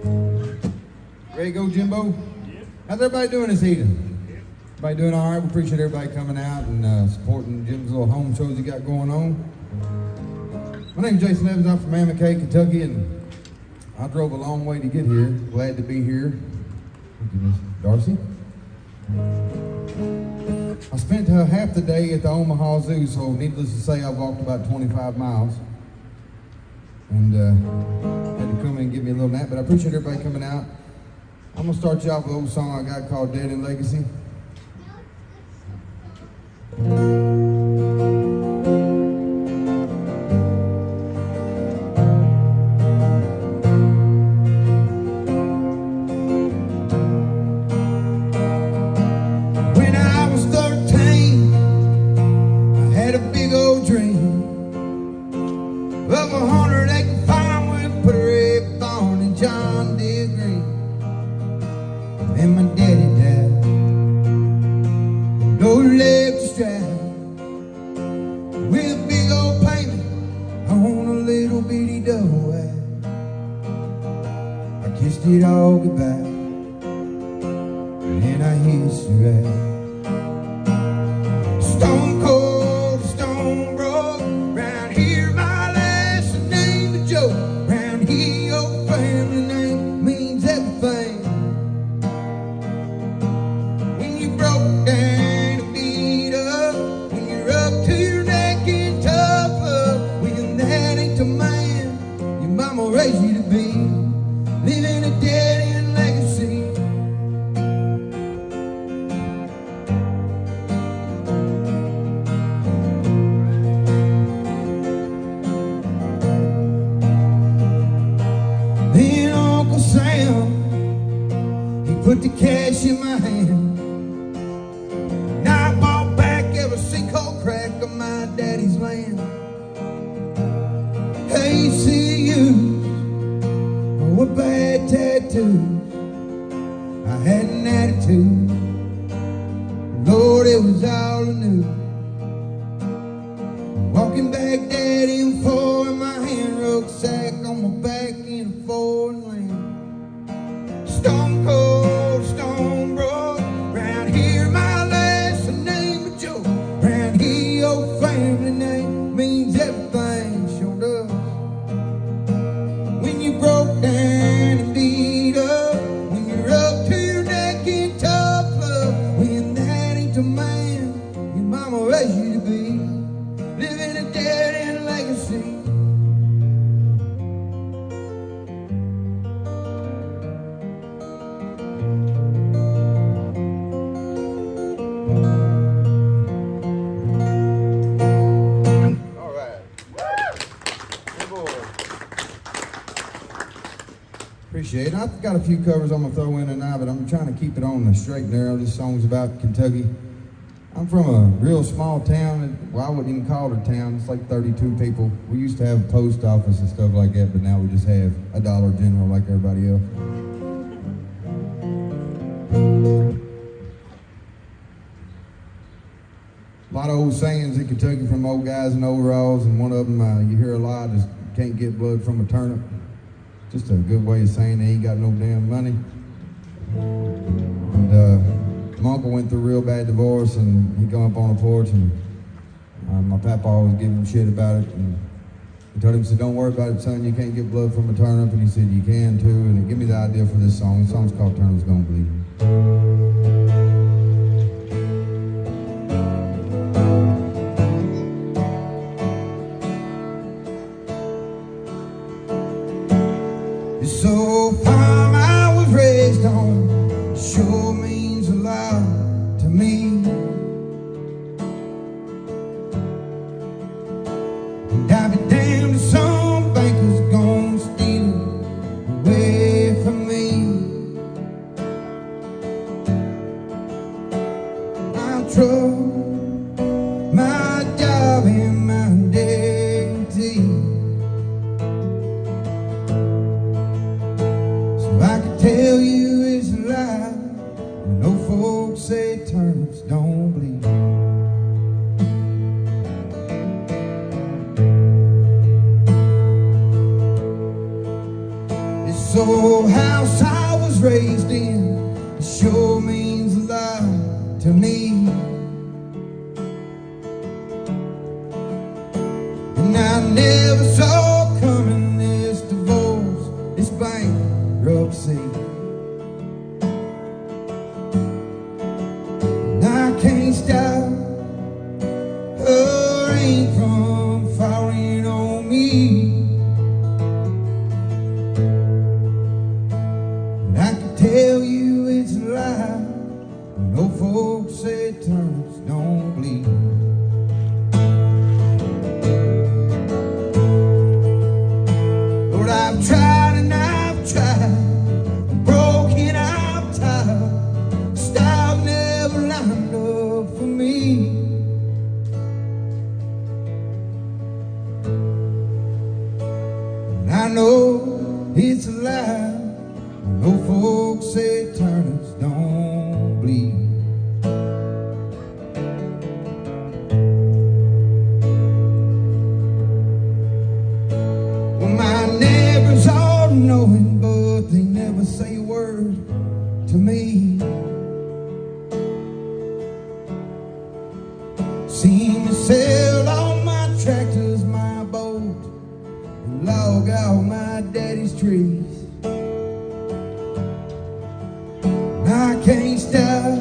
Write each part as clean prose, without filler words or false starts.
Ready to go, Jimbo? Yep. How's everybody doing this evening? Yep. Everybody doing all right? We appreciate everybody coming out and supporting Jim's little home shows he got going on. My name's Jason Evans. I'm from Mammoth Cave, Kentucky, and I drove a long way to get here. Glad to be here. Thank you, Miss Darcy. I spent half the day at the Omaha Zoo, so needless to say, I walked about 25 miles. And had to come in and give me a little nap, but I appreciate everybody coming out. I'm going to start you off with an old song I got called Dead in Legacy. When I was 13, I had a big old dream of 100-acre farm with Prairie Barn and John Deere green. And my daddy died, no leg to stride, with a big old payment on a little bitty dough. I kissed it all goodbye, and I hitched a ride. Stone cold, stone broke, round here my last name is Joe. Round here your family name means everything. When you broke down and beat up, when you're up to your neck in tough love, when that ain't the man your mama raised you to be, living a dead-end legacy. Then Uncle Sam, he put the cash in my hand. Now I bought back every sinkhole crack of my daddy's land. Hey, see you, what bad tattoos. I had an attitude, Lord, it was all I knew. Walking back, daddy and four in my hand, rucksack on my back in a foreign land. Stone cold, stone broke, round here my last name is Joe. Round here your family name means everything, sure does. When you broke down and beat up, when you're up to your neck in tough love, when that ain't the man your mama raised you to be, living a dead-end legacy. All right. Good boy. Appreciate it. I've got a few covers I'm going to throw in tonight, but I'm trying to keep it on the straight and narrow. This song's about Kentucky. I'm from a real small town. Well, I wouldn't even call it a town. It's like 32 people. We used to have a post office and stuff like that, but now we just have a Dollar General like everybody else. A lot of old sayings in Kentucky from old guys in overalls, and one of them you hear a lot is, can't get blood from a turnip. Just a good way of saying they ain't got no damn money. And my uncle went through a real bad divorce, and he come up on the porch, and my papa always gave him shit about it, and he told him, said, don't worry about it, son, you can't get blood from a turnip, and he said, you can too, and it gave me the idea for this song. The song's called Turnips Gonna Bleed. This old farm I was raised on sure means a lot to me. And I'd be damned if some banker's gonna steal it away from me. My trouble, my job, and my dignity. I could tell you it's a lie, This old house I was raised in, it sure means a lot to me. And I never saw coming this divorce, this bankruptcy. And I can't stop her rain from falling on me. And I can tell you it's a lie when old folks say turnips don't bleed. I've tried and I've tried, I'm broken, I'm tired. Style never lined up for me. And I know it's a lie when old folks say turnips don't bleed. Knowing, but they never say a word to me. Seem to sell all my tractors, my boat, and log out my daddy's trees. And I can't stop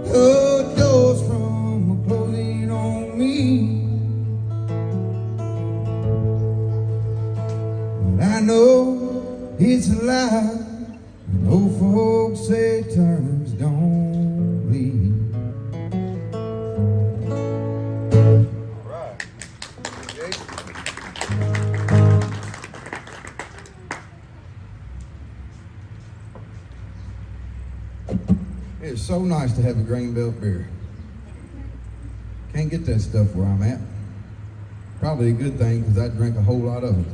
her doors from closing on me. I know it's a lie when old folks say turnips don't bleed. All right. It's so nice to have a grain belt beer. Can't get that stuff where I'm at. Probably a good thing because I drink a whole lot of it.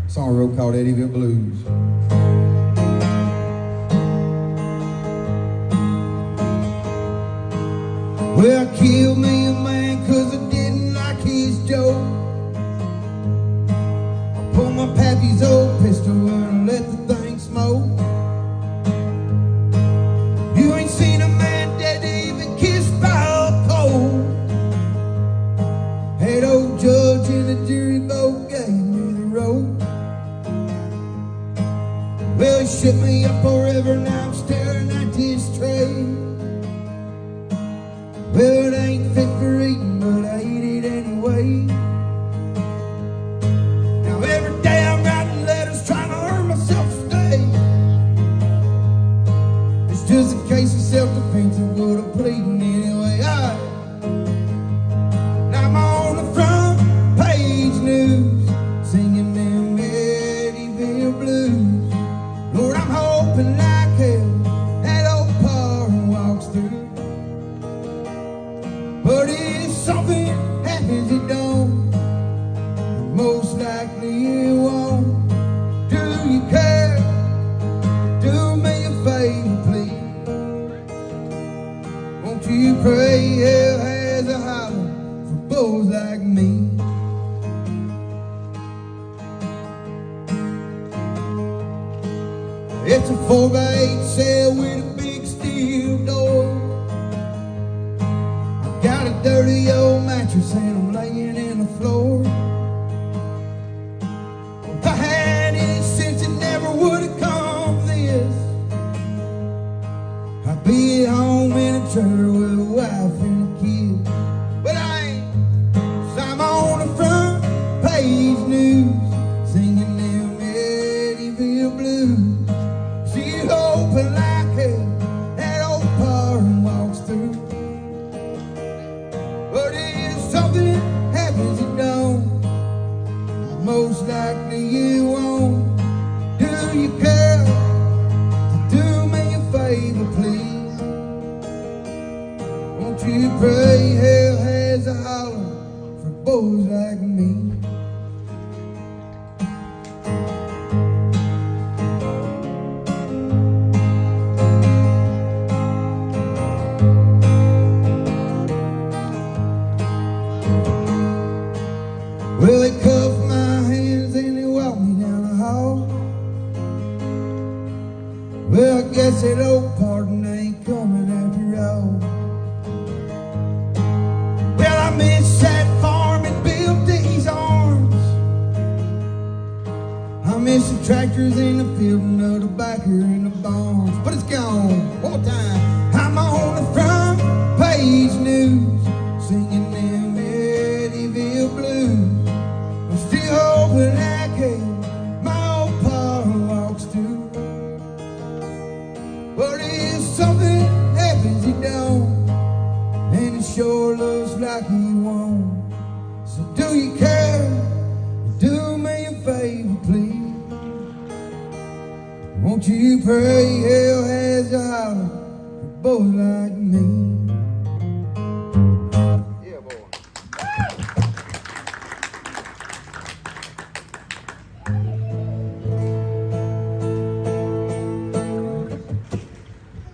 Song I wrote called Eddyville Blues. Well, I killed me a man 'cause I didn't like his joke. I pulled my pappy's old pistol and I let the thing smoke. You ain't seen a man dead even kissed by a pole. That old judge and the jury both gave me the rope. Well, he shook me up forever, now I'm staring at this tray. Well, it ain't fit for eating, but I eat it anyway. Now every day I'm writing letters trying to earn myself a stay. It's just a case of self-defense, but I'm pleading anyway. Now I'm on the front page news, singing them Eddyville blues. Lord, I'm hoping like hell that old par walks through. But if something happens, it don't. Most likely it won't. Do you care? Do me a favor, please. Won't you pray hell has a holler for boys like me? It's a 4x8 cell with a big steel door. I've got a dirty old mattress and I'm laying in the floor. If I had any sense, it never would have come this. I'd be at home in a trailer with a wife and a kid. But I ain't, 'cause I'm on the front page news, singing them Eddyville blues. She's hoping like hell that old par walks through. But if something happens, it don't. Most likely you won't. Do you care to do me a favor, please? Won't you pray hell has a holler for boys like me? Well, they cuffed my hands and they walked me down the hall. Well, I guess that old pardon ain't coming after all. Well, I miss that farm and built these arms. I miss the tractors in the field and the tobacco in the barns. But it's gone. One more time. I'm on the front page news, singing them Eddyville blues. I'm still hoping I can my old pa walks too. But if something happens, he don't, and it sure looks like he won't. So do you care? Do me a favor, please. Won't you pray hell has a holler for boys like me? Yeah, boy.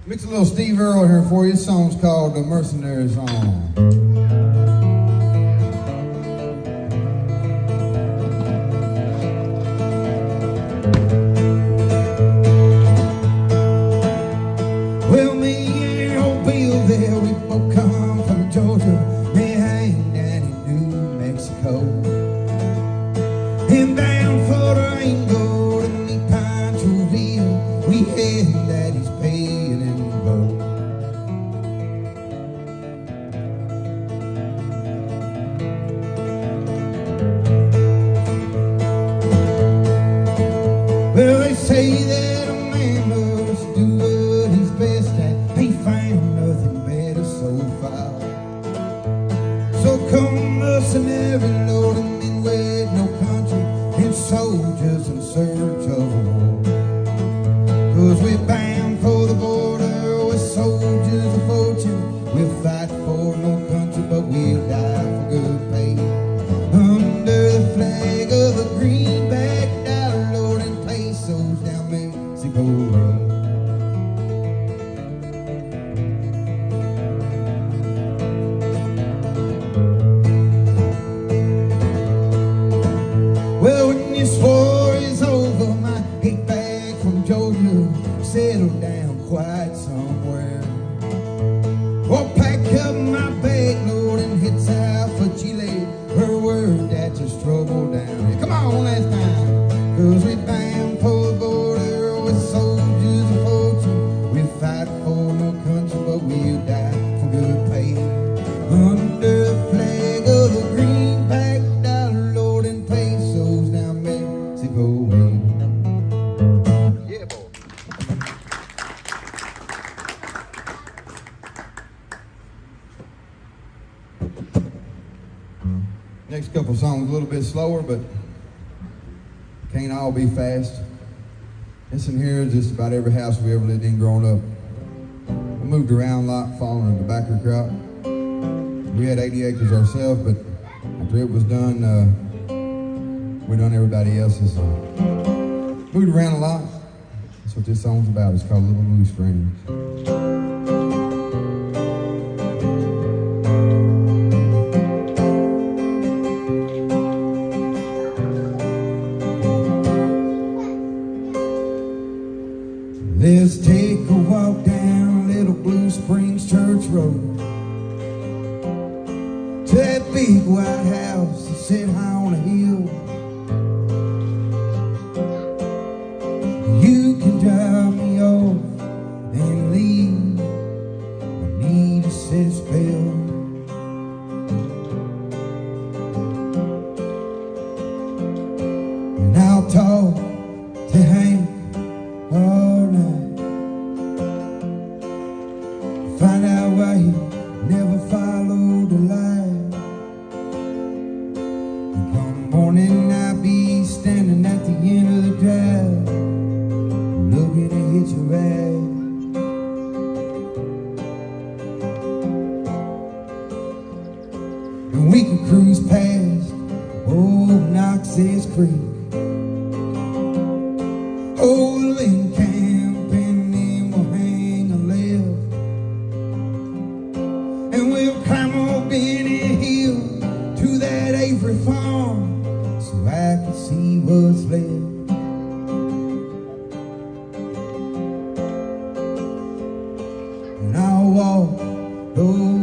Mix a little Steve Earle here for you. This song's called The Mercenary Song. Well, me and old Bill there, we both come from Georgia. We hang down in New Mexico. And bound for the Rango to meet Pancho-ville. We had Daddy's paid and gold. Well, they say that a man must do what he's best at. Ain't found nothing better so far. So come mercenary loading men with no country and soldiers in search of a war. 'Cause we're bound for the border with soldiers of fortune. We'll fight for no country, but we'll die for good pay. Under the flag of the greenback dollar, loading pesos down Mexico way. Well, when this war is over, my get back from Georgia, settle down quiet somewhere. Or pack up my bag load and head south for Chile. Her word that just trouble down here. Come on, one last time. 'Cause we bound for the border with soldiers of fortune. We fight for no country, but we'll die for good pay. Under the flag of the greenback dollar, loading pesos down Mexico way. Yeah, boy. Next couple songs a little bit slower, but can't all be fast. This in here is just about every house we ever lived in growing up. I moved around a lot following a tobacco crop. We had 80 acres ourselves, but after it was done, we done everybody else's. Moved around a lot. That's what this song's about. It's called Little Blue Springs. Let's take a walk down Little Blue Springs Church Road to that big white house that sit high on a hill. You can drive me off and leave. I need to set a spell. And I'll talk to Hank all night. Find out why he never followed the light. And come morning I'll be standing at the end of the drive, looking to hit your ride. And we can cruise past old Knox's Creek, old Lynn Camp, and then we'll hang a left. And we'll climb up any hill to that Avery farm.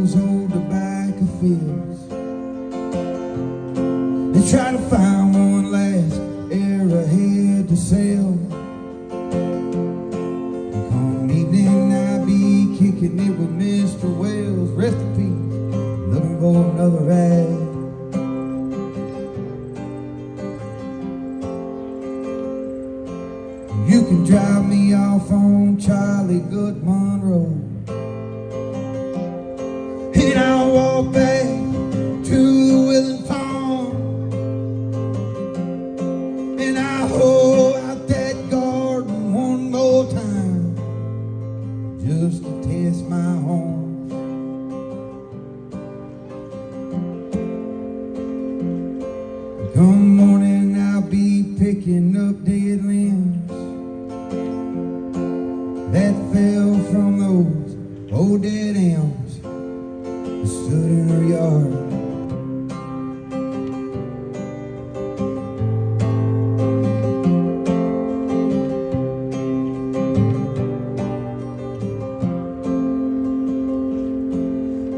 those old tobacco fields and try to find one last arrowhead to sell. Come evening, I'll be kicking it with Mr. Wells. Rest in peace, looking for another rag. You can drive me off on Charlie Goodman Road, and I'll walk back to the Willing Farm, and I'll hoe out that garden one more time just to test my horns. Come morning, I'll be picking up dead limbs that fell from those old dead elms that stood in her yard.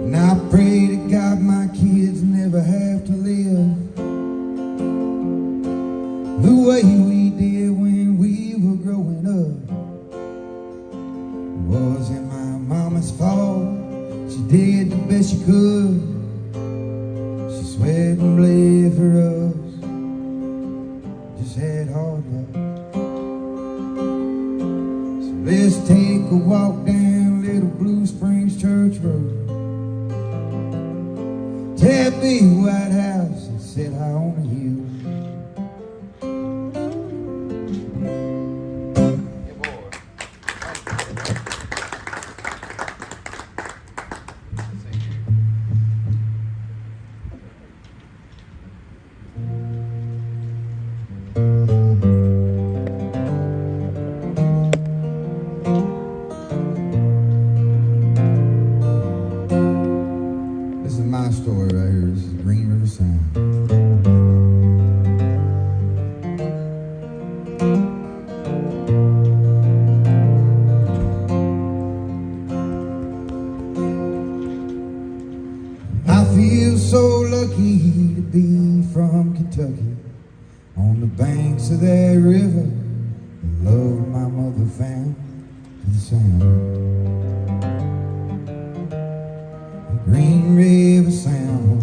And I pray to God my kids never have to live the way we did when we were growing up. Wasn't my mama's fault. She did the best she could. She sweat and bled for us. Just had hard luck. So let's take a walk down Little Blue Springs Church Road. That big white house that sit high on a hill. This is my story right here. This is Green River Sound. I feel so lucky to be from Kentucky, on the banks of that river. The love my mother found to the sound. Green River Sound.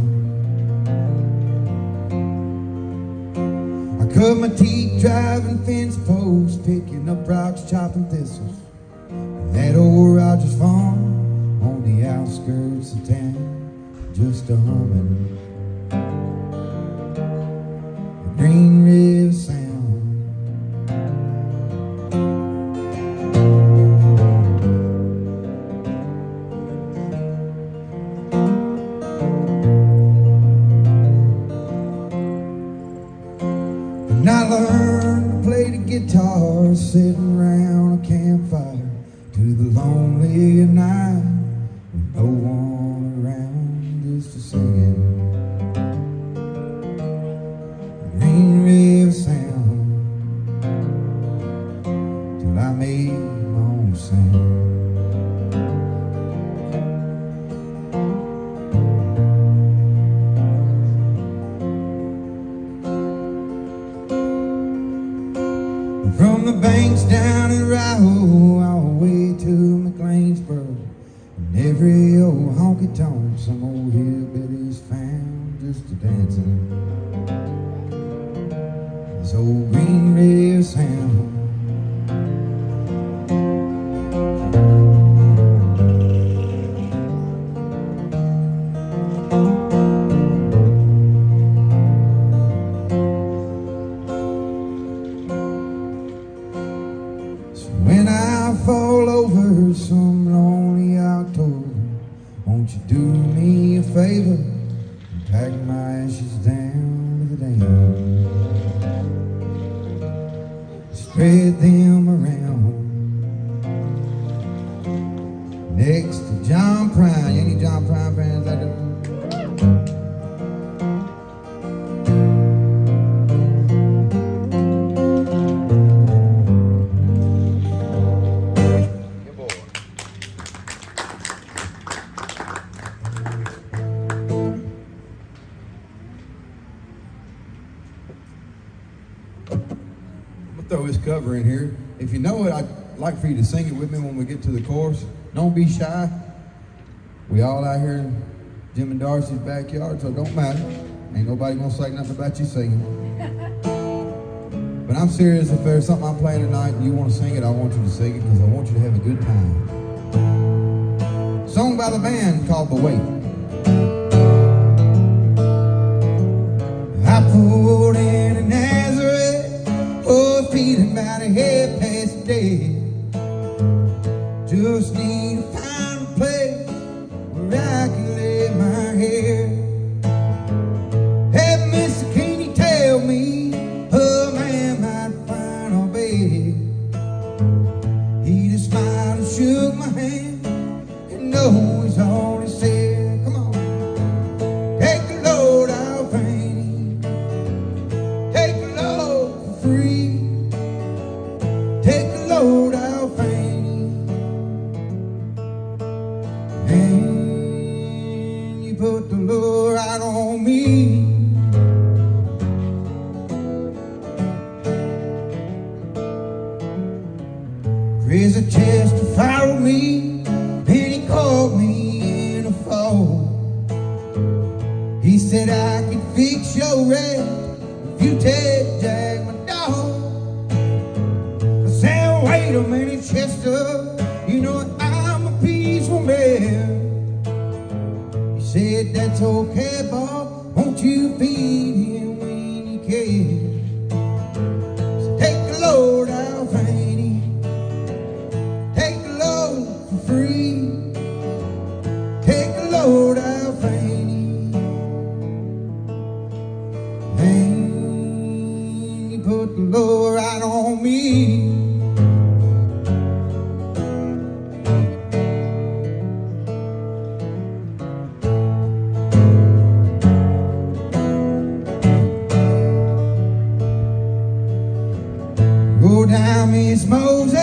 I cut my teeth driving fence posts, picking up rocks, chopping thistles. And that old Rogers farm on the outskirts of town, just a humming. Green River Sound. And I learned to play the guitar, sitting around a campfire, to the lonely night with no one around, just a singing. Green River Sound, till I made my own sound. From the banks down in Rio, all the way to McLeansburg, and every old honky-tonk some old hillbillies found just a dancing. This old Green River Sound. When I fall over some lonely October, won't you do me a favor and pack my ashes down to the dam? Spread them around next to John Prine. Any John Prine fans out there? throw this cover in here. If you know it, I'd like for you to sing it with me when we get to the chorus. Don't be shy. We all out here in Jim and Darcy's backyard, so it don't matter. Ain't nobody gonna say nothing about you singing. But I'm serious, if there's something I'm playing tonight and you want to sing it, I want you to sing it because I want you to have a good time. Song by the band called The Wait. I pulled in a Nazareth, oh, feeling about a half past dead. Just need to find a place where I can lay my head. Hey, mister, can you tell me a man might find a bed? He just smiled and shook my hand, and no is all he said. Come on, take the load off Annie, take the load for free, take the load off Annie. And you put the load right on me. There's a chest to follow me, and he caught me in a fall. He said I could fix your rest if you take Jack my dog. I said, wait a minute, Chester, you know I'm a peaceful man. He said, that's okay, Bob, won't you feed him when you can? So take the load out, Annie, take the load for free, take the load out, Annie. And you put the load right on me. Go down, Miss Moses,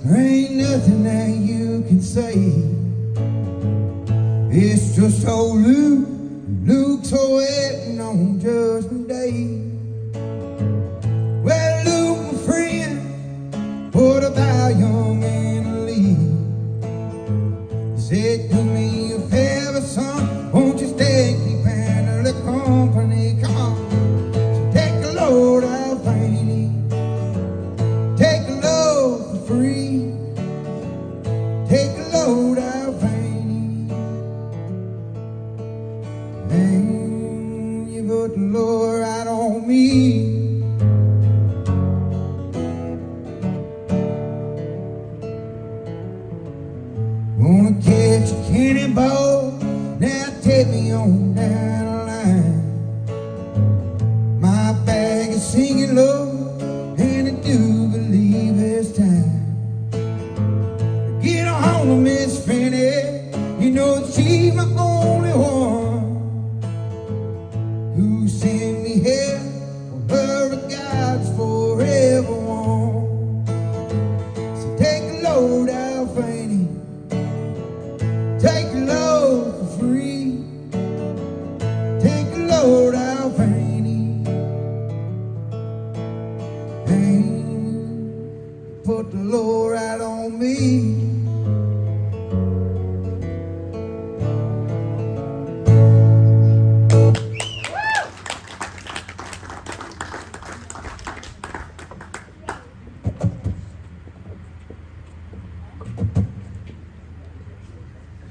there ain't nothing that you can say. It's just old Luke, Luke's waiting on Judgment Day. Well, Luke, my friend, what about young Anna Lee? He said, do me a favor, son, won't you stay and keep Anna the company? Come on, so take the load out, Annie, take the load for free, take the load out, Annie. And you put the load right on me. Gonna catch a cannonball, now take me on down the line. My bag is singing low, and I do believe it's time. Get on to Miss Fanny, you know she's my only one. Who sent me here, well, her regards forever on. So take a load out, Fanny, take a load for free, take a load out, Fanny, and put the load right on me.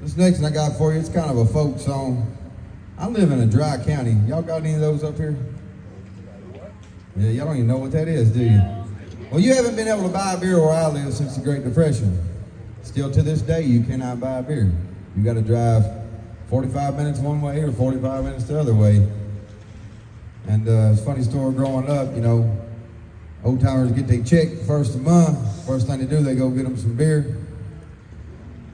This next one I got for you, it's kind of a folk song. I live in a dry county. Y'all got any of those up here? Yeah, y'all don't even know what that is, do you? Well, you haven't been able to buy a beer where I live since the Great Depression. Still to this day, you cannot buy a beer. You got to drive 45 minutes one way or 45 minutes the other way. And it's a funny story growing up, you know, old timers get their check first of the month. First thing they do, they go get them some beer.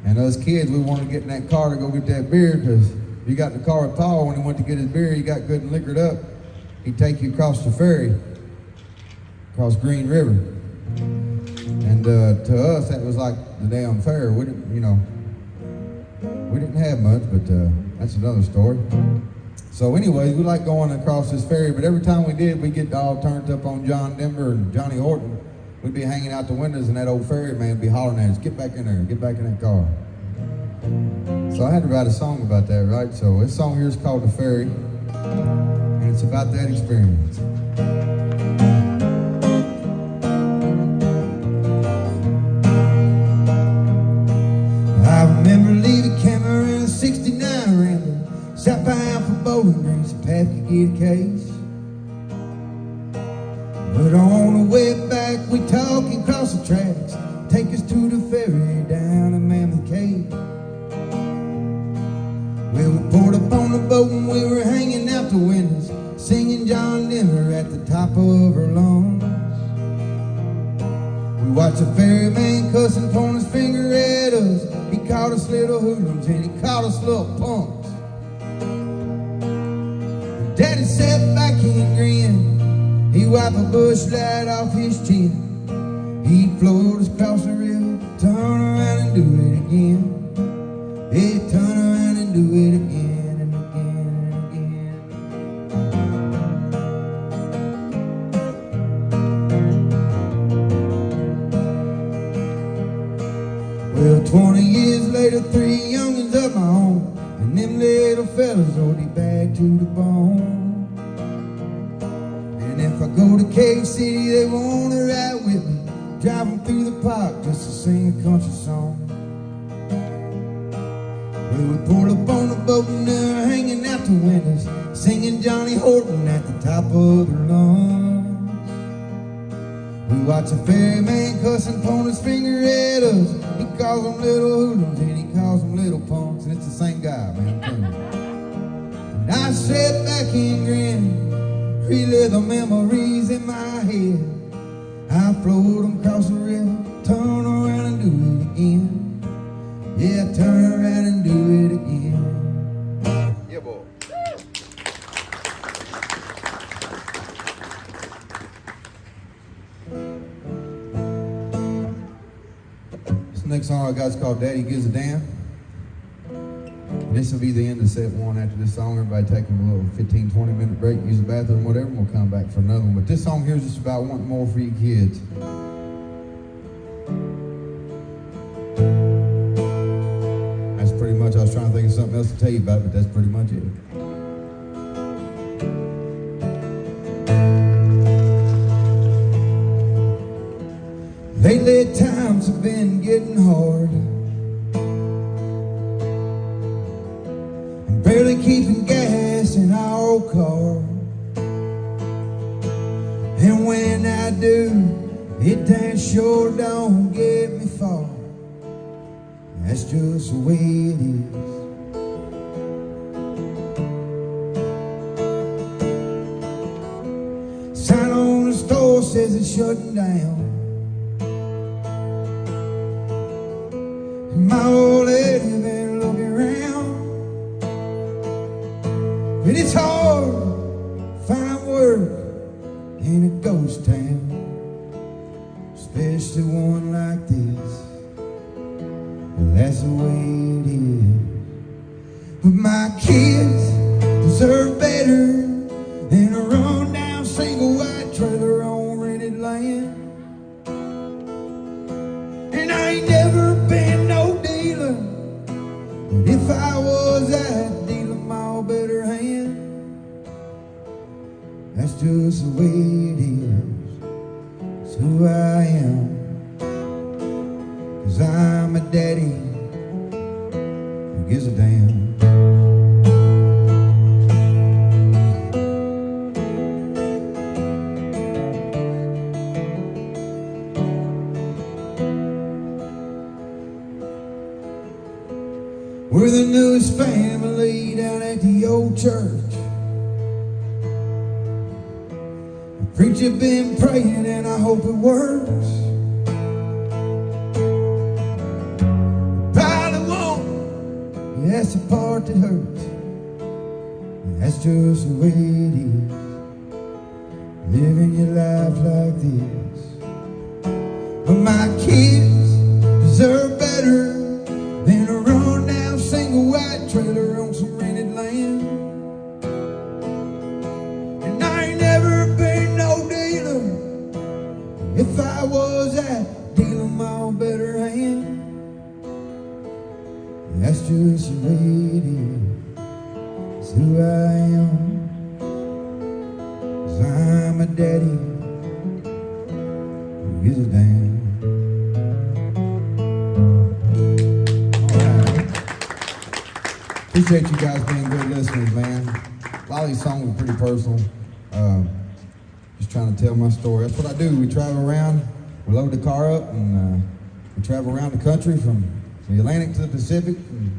And us kids, we wanted to get in that car to go get that beer because if you got in the car with Paul when he went to get his beer, he got good and liquored up. He'd take you across the ferry, across Green River. And to us, that was like the damn fair. We didn't have much, but that's another story. So anyways, we like going across this ferry, but every time we did, we get all turned up on John Denver and Johnny Horton. We'd be hanging out the windows and that old ferryman would be hollering at us, get back in there, get back in that car. So I had to write a song about that, right? So this song here is called The Ferry, and it's about that experience. I remember leaving Cameron in a 69 Rambler, southbound for Bowling Green, so Pat could get a case. But on the way back, we talking across the tracks, take us to the ferry down in Mammoth Cave. Well, we pulled up on the boat and we were hanging out the windows, singing John Denver at the top of our lungs. We watched the ferryman cussing, pointing his finger at us. He called us little hoodlums and he called us little punks. Daddy sat back and grinned. He wiped a bush light off his chin. He'd float us across the river, turn around and do it again. He'd turn around and do it again and again and again. Well, 20 years later, 3 young'uns of my own, and them little fellas already back to the bone. And if I go to Cave City, they wanna ride with me, driving through the park just to sing a country song. Well, we pulled up on the boat and they're hanging out the windows, singing Johnny Horton at the top of their lungs. We watch a ferryman cussing, pointing his finger at us. He calls them little hoodlums and he calls them little punks, and it's the same guy, man, I'm telling you. And I sat back and grinned, relive the memories in my head. I float them across the river, turn around and do it again. Yeah, turn around and do it again. Yeah, boy. This next song I got is called Daddy Gives a Damn. And this will be the end of set one. After this song, everybody take a little 15-20 minute break, use the bathroom, whatever, and we'll come back for another one. But this song here is just about wanting more for you kids. That's pretty much, I was trying to think of something else to tell you about, but that's pretty much it. Lately times have been getting hard, barely keeping gas in our old car. And when I do, it damn sure don't get me far. That's just the way it is. Sign on the store says it's shutting down. My old lady been looking around, but it's hard to find work in a ghost town, especially one like this. Well, that's the way it is. But my kids deserve better than a run-down single white trailer on rented land. And I ain't never been no dealer, but if I was, I'd deal them all better hand. That's just the way it is. It's who I am. 'Cause I'm a daddy who gives a damn. We're the newest family down at the old church. The preacher been praying and I hope it works. Probably won't. Yeah, that's the part that hurts. And that's just the way it is. Living your life like this. But my kids deserve better than a run-down single white trailer on some rented land. who I am, 'cause I'm a daddy who gives a damn. Appreciate you guys being good listeners, man. A lot of these songs are pretty personal. Just trying to tell my story. That's what I do. We travel around, we load the car up, and we travel around the country from the Atlantic to the Pacific, from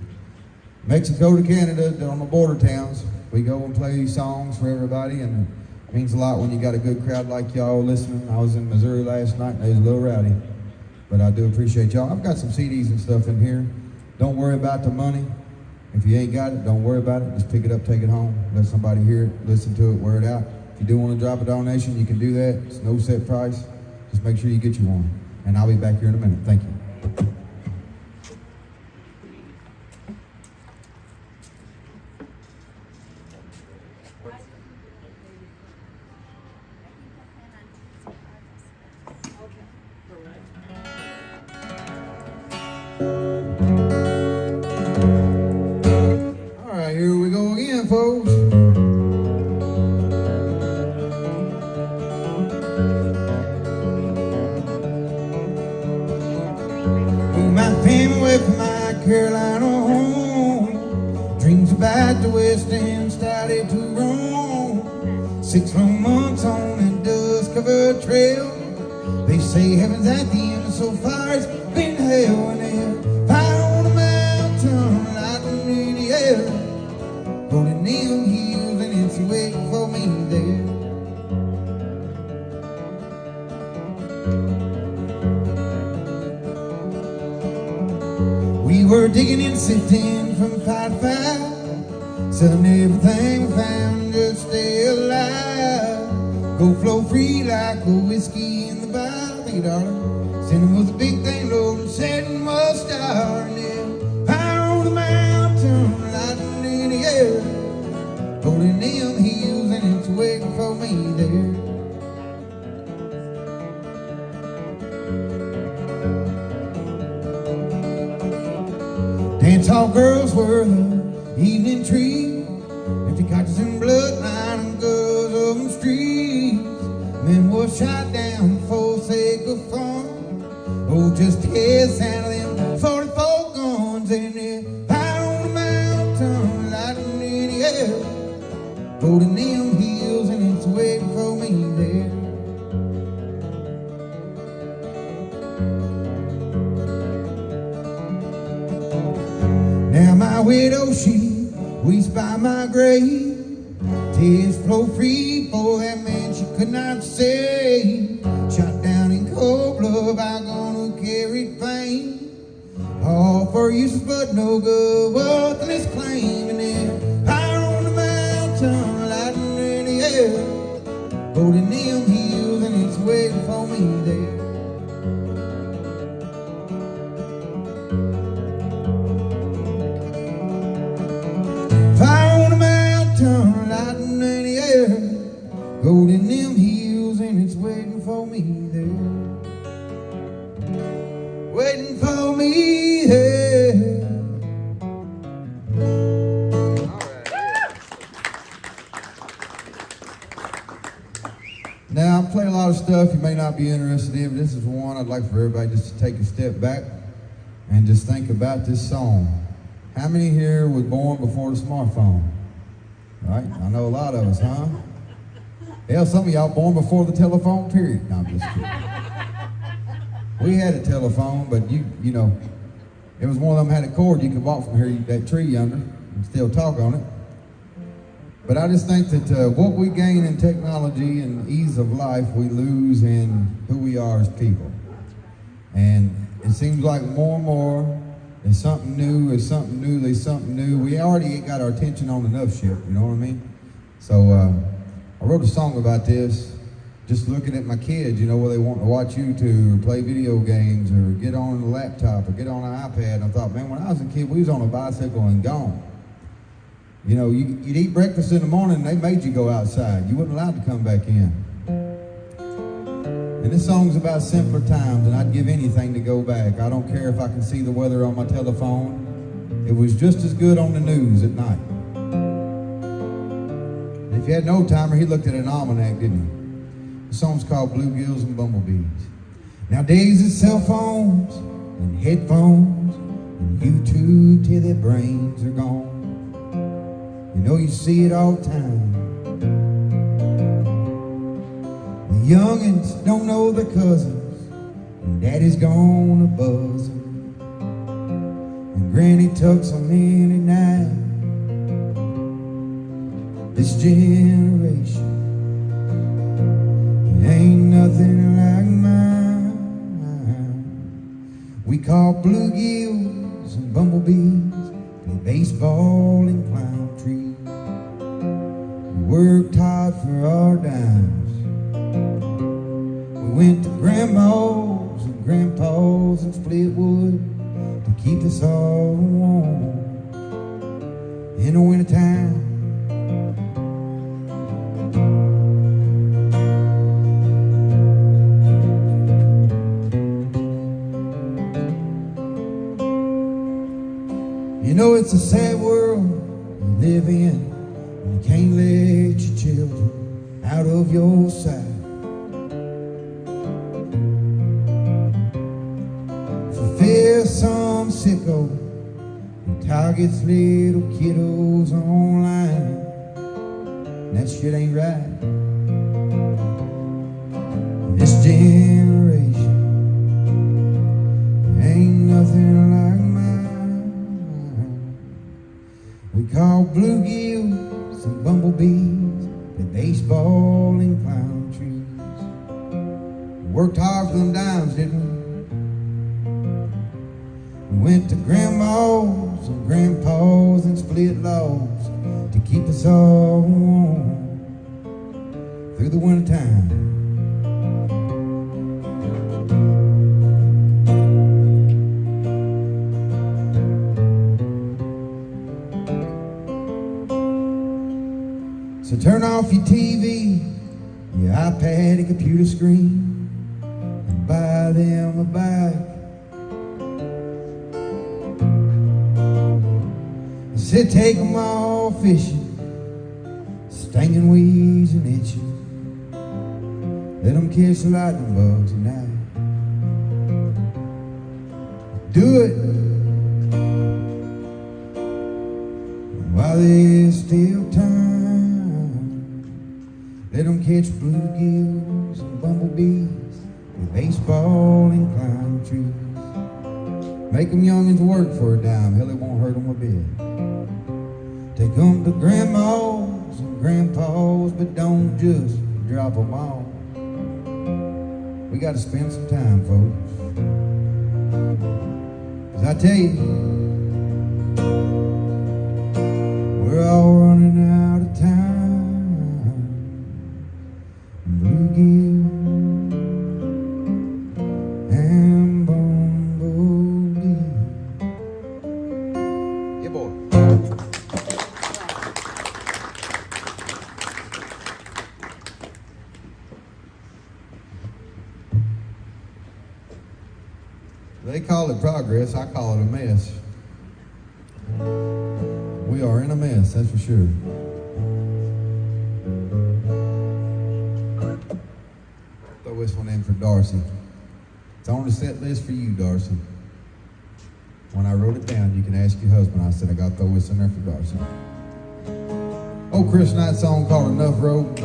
Mexico to Canada, on the border towns. We go and play these songs for everybody, and it means a lot when you got a good crowd like y'all listening. I was in Missouri last night, and it was a little rowdy, but I do appreciate y'all. I've got some CDs and stuff in here. Don't worry about the money. If you ain't got it, don't worry about it. Just pick it up, take it home, let somebody hear it, listen to it, wear it out. If you do want to drop a donation, you can do that. It's no set price. Just make sure you get you one. And I'll be back here in a minute. Thank you. All right, here we go again, folks. From my Carolina home, dreams about the West End started to roam. 6 long months on a dust-covered trail. They say heaven's at the end, so far it's been hell. And then fire on a mountain, lightning in the air, holding them hills, and it's waiting for me there. We were digging and sifting from 5 to 5, selling everything we found just to stay alive. Go flow free like a whiskey in the bar. Thank you, darling. Sending was a big thing, Lord, and setting was a star. And then fire on the mountain, lightning in the air, holding them hills, and it's waiting for me there. Dance hall girls were the evening trees, empty couches and blood lining girls of them streets. Men were shot down for sake of fun. Oh, just to hear the sound of them 44 guns. And then fire on the mountain, lightning in the air, holding them hills, and it's waiting for me there. Now my widow, she weeps by my grave. Tears flow free for that man she could not save. Shot down in cold blood by gonna carry fame. All for useless but no good, worthless claim. And then fire on the mountain, lightning in the air, holding them hills, and it's waiting for me there. Fire on the mountain, lightning in the air, gold in them hills, and it's waiting for me there. Waiting for me there. All right. Now, I play a lot of stuff you may not be interested in, but this is one I'd like for everybody just to take a step back and just think about this song. How many here was born before the smartphone? Right? I know a lot of us, huh? Hell, some of y'all born before the telephone, period. No, I'm just kidding. We had a telephone, but you know, it was one of them had a cord you could walk from here, that tree yonder, and still talk on it. But I just think that what we gain in technology and ease of life, we lose in who we are as people. And it seems like more and more, there's something new, there's something new, there's something new. We already got our attention on enough shit, you know what I mean? So I wrote a song about this, just looking at my kids, you know, where they want to watch YouTube or play video games or get on a laptop or get on an iPad. And I thought, man, when I was a kid, we was on a bicycle and gone. You know, you'd eat breakfast in the morning and they made you go outside. You wasn't allowed to come back in. And this song's about simpler times, and I'd give anything to go back. I don't care if I can see the weather on my telephone. It was just as good on the news at night. If you had an old timer, he looked at an almanac, didn't he? The song's called Bluegills and Bumblebees. Nowadays it's cell phones and headphones and YouTube till their brains are gone. You know you see it all the time. The youngins don't know their cousins, and daddy's gone a buzzing, and granny tucks them in at night. This generation ain't nothing like mine. We call bluegills and bumblebees, play baseball and climb trees. We worked hard for our dimes. We went to grandmas and grandpas and split wood to keep us all warm in the wintertime. You know it's a sad world you live in when you can't let your children out of your sight. For fear some sicko who targets little kiddos online, that shit ain't right. This generation ain't nothing like mine. We call bluegills and bumblebees, play baseball and climb trees. We worked hard for them dimes, didn't we? We went to grandmas and grandpas and split logs to keep us all warm through the wintertime. So turn off your TV, your iPad and computer screen, and buy them a bike. I said take them all fishing, stinging weeds and itching. Let them catch the lightning bugs tonight. Do it while there's still time. Let them catch bluegills and bumblebees with baseball and climb trees. Make them youngins work for a dime, hell it won't hurt them a bit. Take them to grandmas and grandpas, but don't just drop them off. We got to spend some time, folks. 'Cause I tell you, we're all running out of time. Bluegill and bumblebee. Yeah, boy. They call it progress, I call it a mess. We are in a mess, that's for sure. Throw this one in for Darcy. It's on the set list for you, Darcy. When I wrote it down, you can ask your husband. I said I got to throw this in there for Darcy. Old Chris Knight song called Enough Road.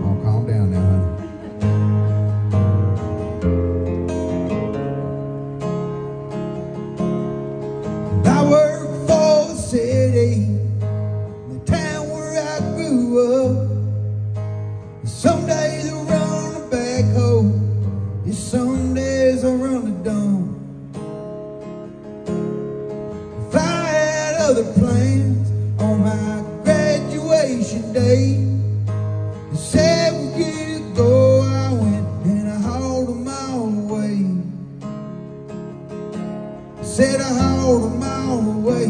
Oh, calm down now, honey. I work for the city, the town where I grew up. Some days I run the backhoe, yeah, some days I run the dump. If I had other plans on my graduation day, they said we could go, I went and I hauled them all away. I said I hauled them all away.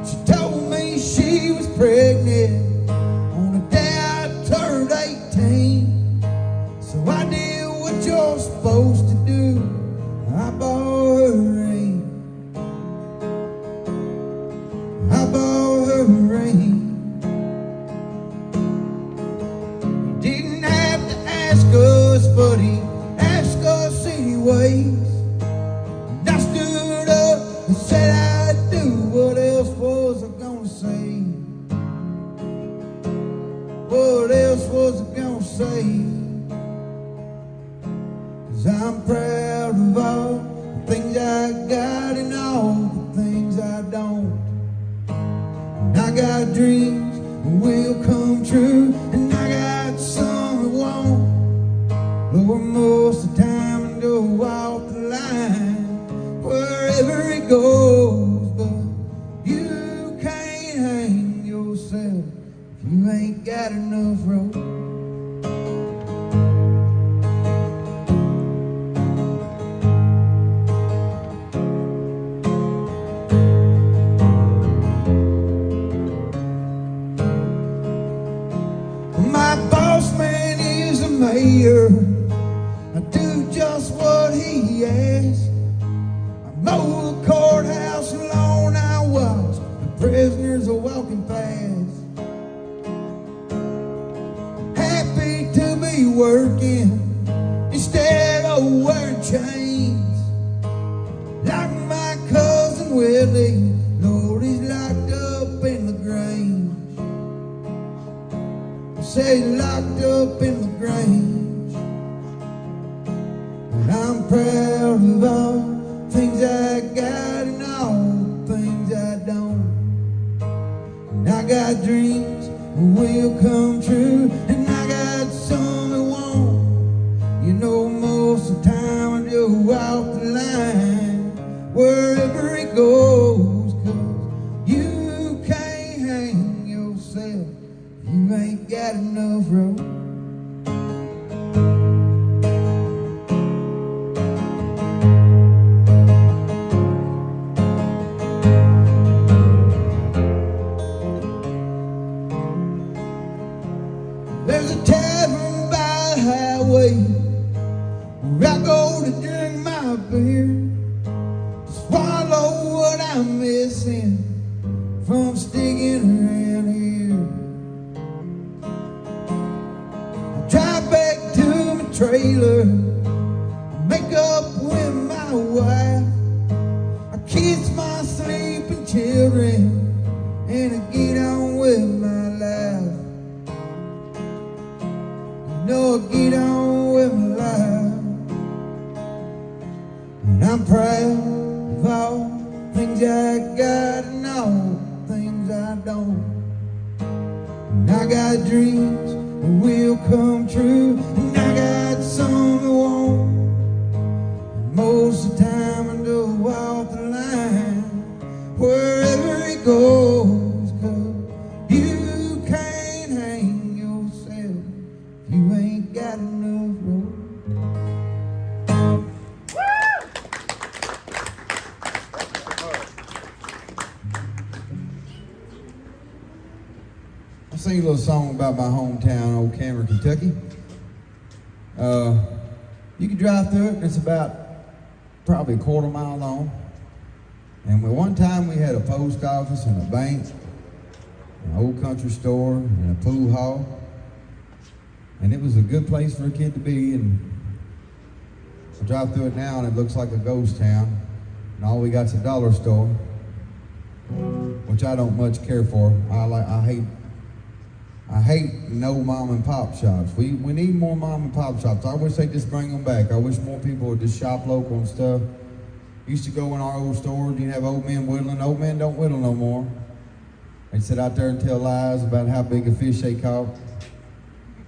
She told me she was pregnant on the day I turned 18. So I did what you're supposed to do, I bought her a ring. all the things I don't. And I got dreams that will come true, and I got some that won't. Lord, most of the time I go off the line wherever it goes, but you can't hang yourself if you ain't got enough rope. My boss man is a mayor. I do just what he asks. I mow the courthouse lawn. I watch the prisoners are walking past. Happy to be working instead of wearing chains, like my cousin Willie. Lord, he's locked up in the Grange. Say locked up in the Grange. And I'm proud of all things I got and all things I don't. And I got dreams that will come true, and I got some that won't. You know, most of the time I go off the line wherever it goes, 'cause you can't hang yourself if you ain't got enough rope. There's a tavern by the highway where I go to drink my beer, to swallow what I'm missing from sticking around here. I drive back to my trailer, I make up with my wife, I kiss my sleeping children, and I get on with my life. No, I get on with my life. And I'm proud of all things I got and all things I don't. And I got dreams that will come true, and I got some that won't. And most of the time I go off the line wherever it goes, 'cause you can't hang yourself if you ain't got enough rope. I sing a little song about my hometown, old Canton, Kentucky. You can drive through it, and it's about probably a quarter mile long. And one time we had a post office and a bank, an old country store, and a pool hall. And it was a good place for a kid to be. And I drive through it now, and it looks like a ghost town. And all we got's a dollar store, which I don't much care for. I hate no mom and pop shops. We need more mom and pop shops. I wish they'd just bring them back. I wish more people would just shop local and stuff. Used to go in our old stores, you'd have old men whittling. Old men don't whittle no more. They'd sit out there and tell lies about how big a fish they caught.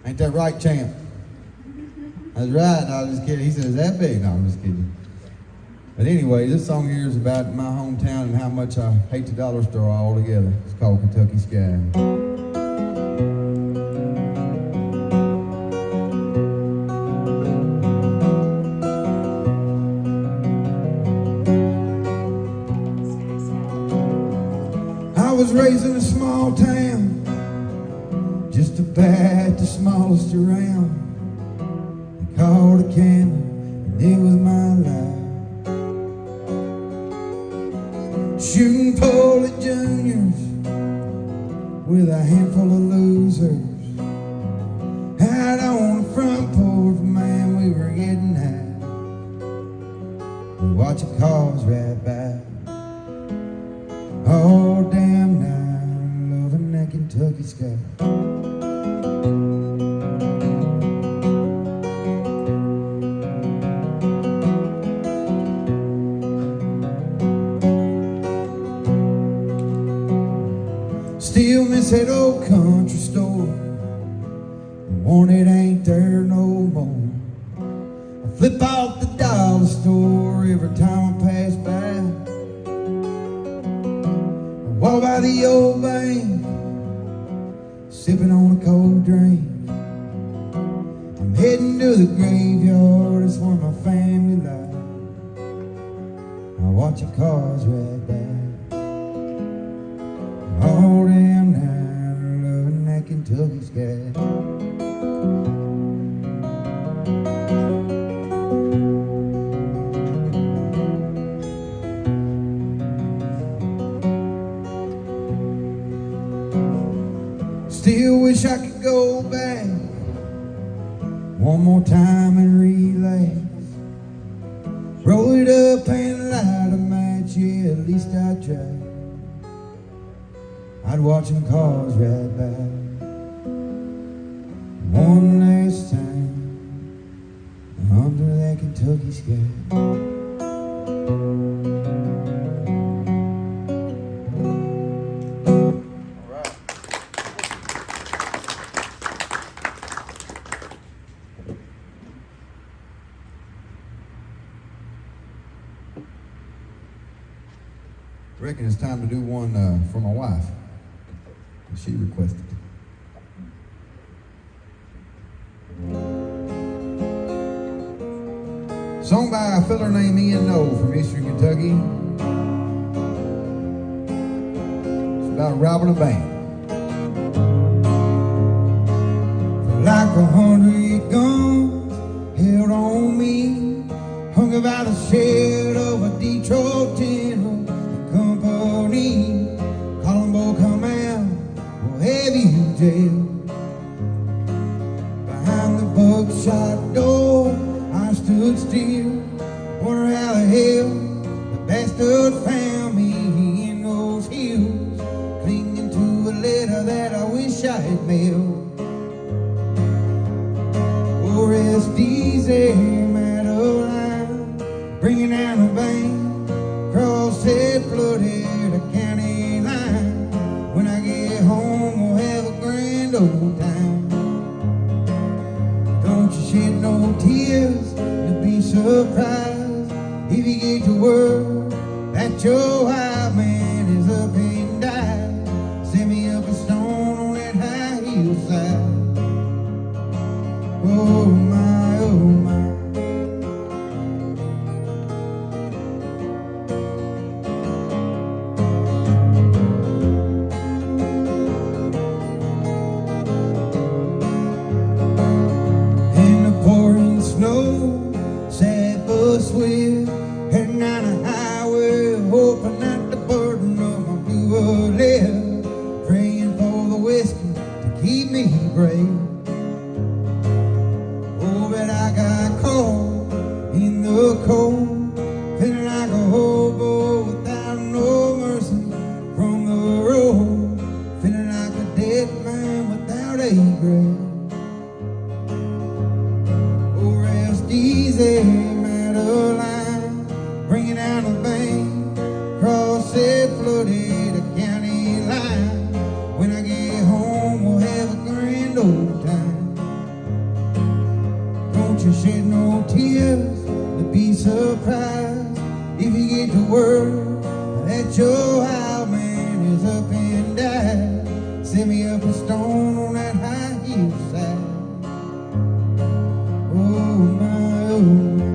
Ain't that right, champ? That's right. No, I'm just kidding. He said, "Is that big?" No, I'm just kidding. But anyway, this song here is about my hometown and how much I hate the dollar store altogether. It's called Kentucky Sky. I was raised in a small town, just about the smallest around. They called it Canton, and it was my life. Shooting polar juniors with a handful of losers. Out on the front porch, man, we were getting high. We watching cars ride by all damn night, loving that Kentucky sky. Still miss that old country store, the one that ain't there no more. I flip off the dollar store every time I pass by. I walk by the old bank, sipping on a cold drink. I'm heading to the graveyard, it's where my family lies. I watch the cars ride by. All damn night, loving that Kentucky sky. Still wish I could go back one more time and relax. Roll it up and light a match, yeah, at least I'd try. I'd watch them cars ride by one last time under that Kentucky sky. I reckon it's time to do one for my wife. She requested. Song by a fella named Ian Noel from Eastern Kentucky. It's about robbing a bank. Like 100 guns held on me, hung about the shed of a Detroit Timber company. Columbo come out, will have you jail. Behind the buckshot door, I stood still, wonder how the hell the bastard found me in those hills, clinging to a letter that I wish I had mailed. Oh, rest easy, Madeline, bringing down the bank, cross that flooded county line. When I get home, we'll have a grand old time. Don't you shed no tears, you'll be surprised if you get to word that your wild man is up and died. Send me up a stone on that high hillside. Oh my, oh my. In the pouring snow, sad but swift, heading down the highway, hoping that the burden of my blue will live, praying for the whiskey to keep me brave. Oh, but I got caught in the cold, feeling like a hobo without no mercy from the road, feeling like a dead man without a grave. Oh, rest easy, Madeline, bringing down the bank, cross that flooded county line. When I get home, we'll have a grand old time. Don't you shed no tears, to be surprised if you get to word that your wild man is up and died. Send me up a stone on that high hillside. Oh my, oh my.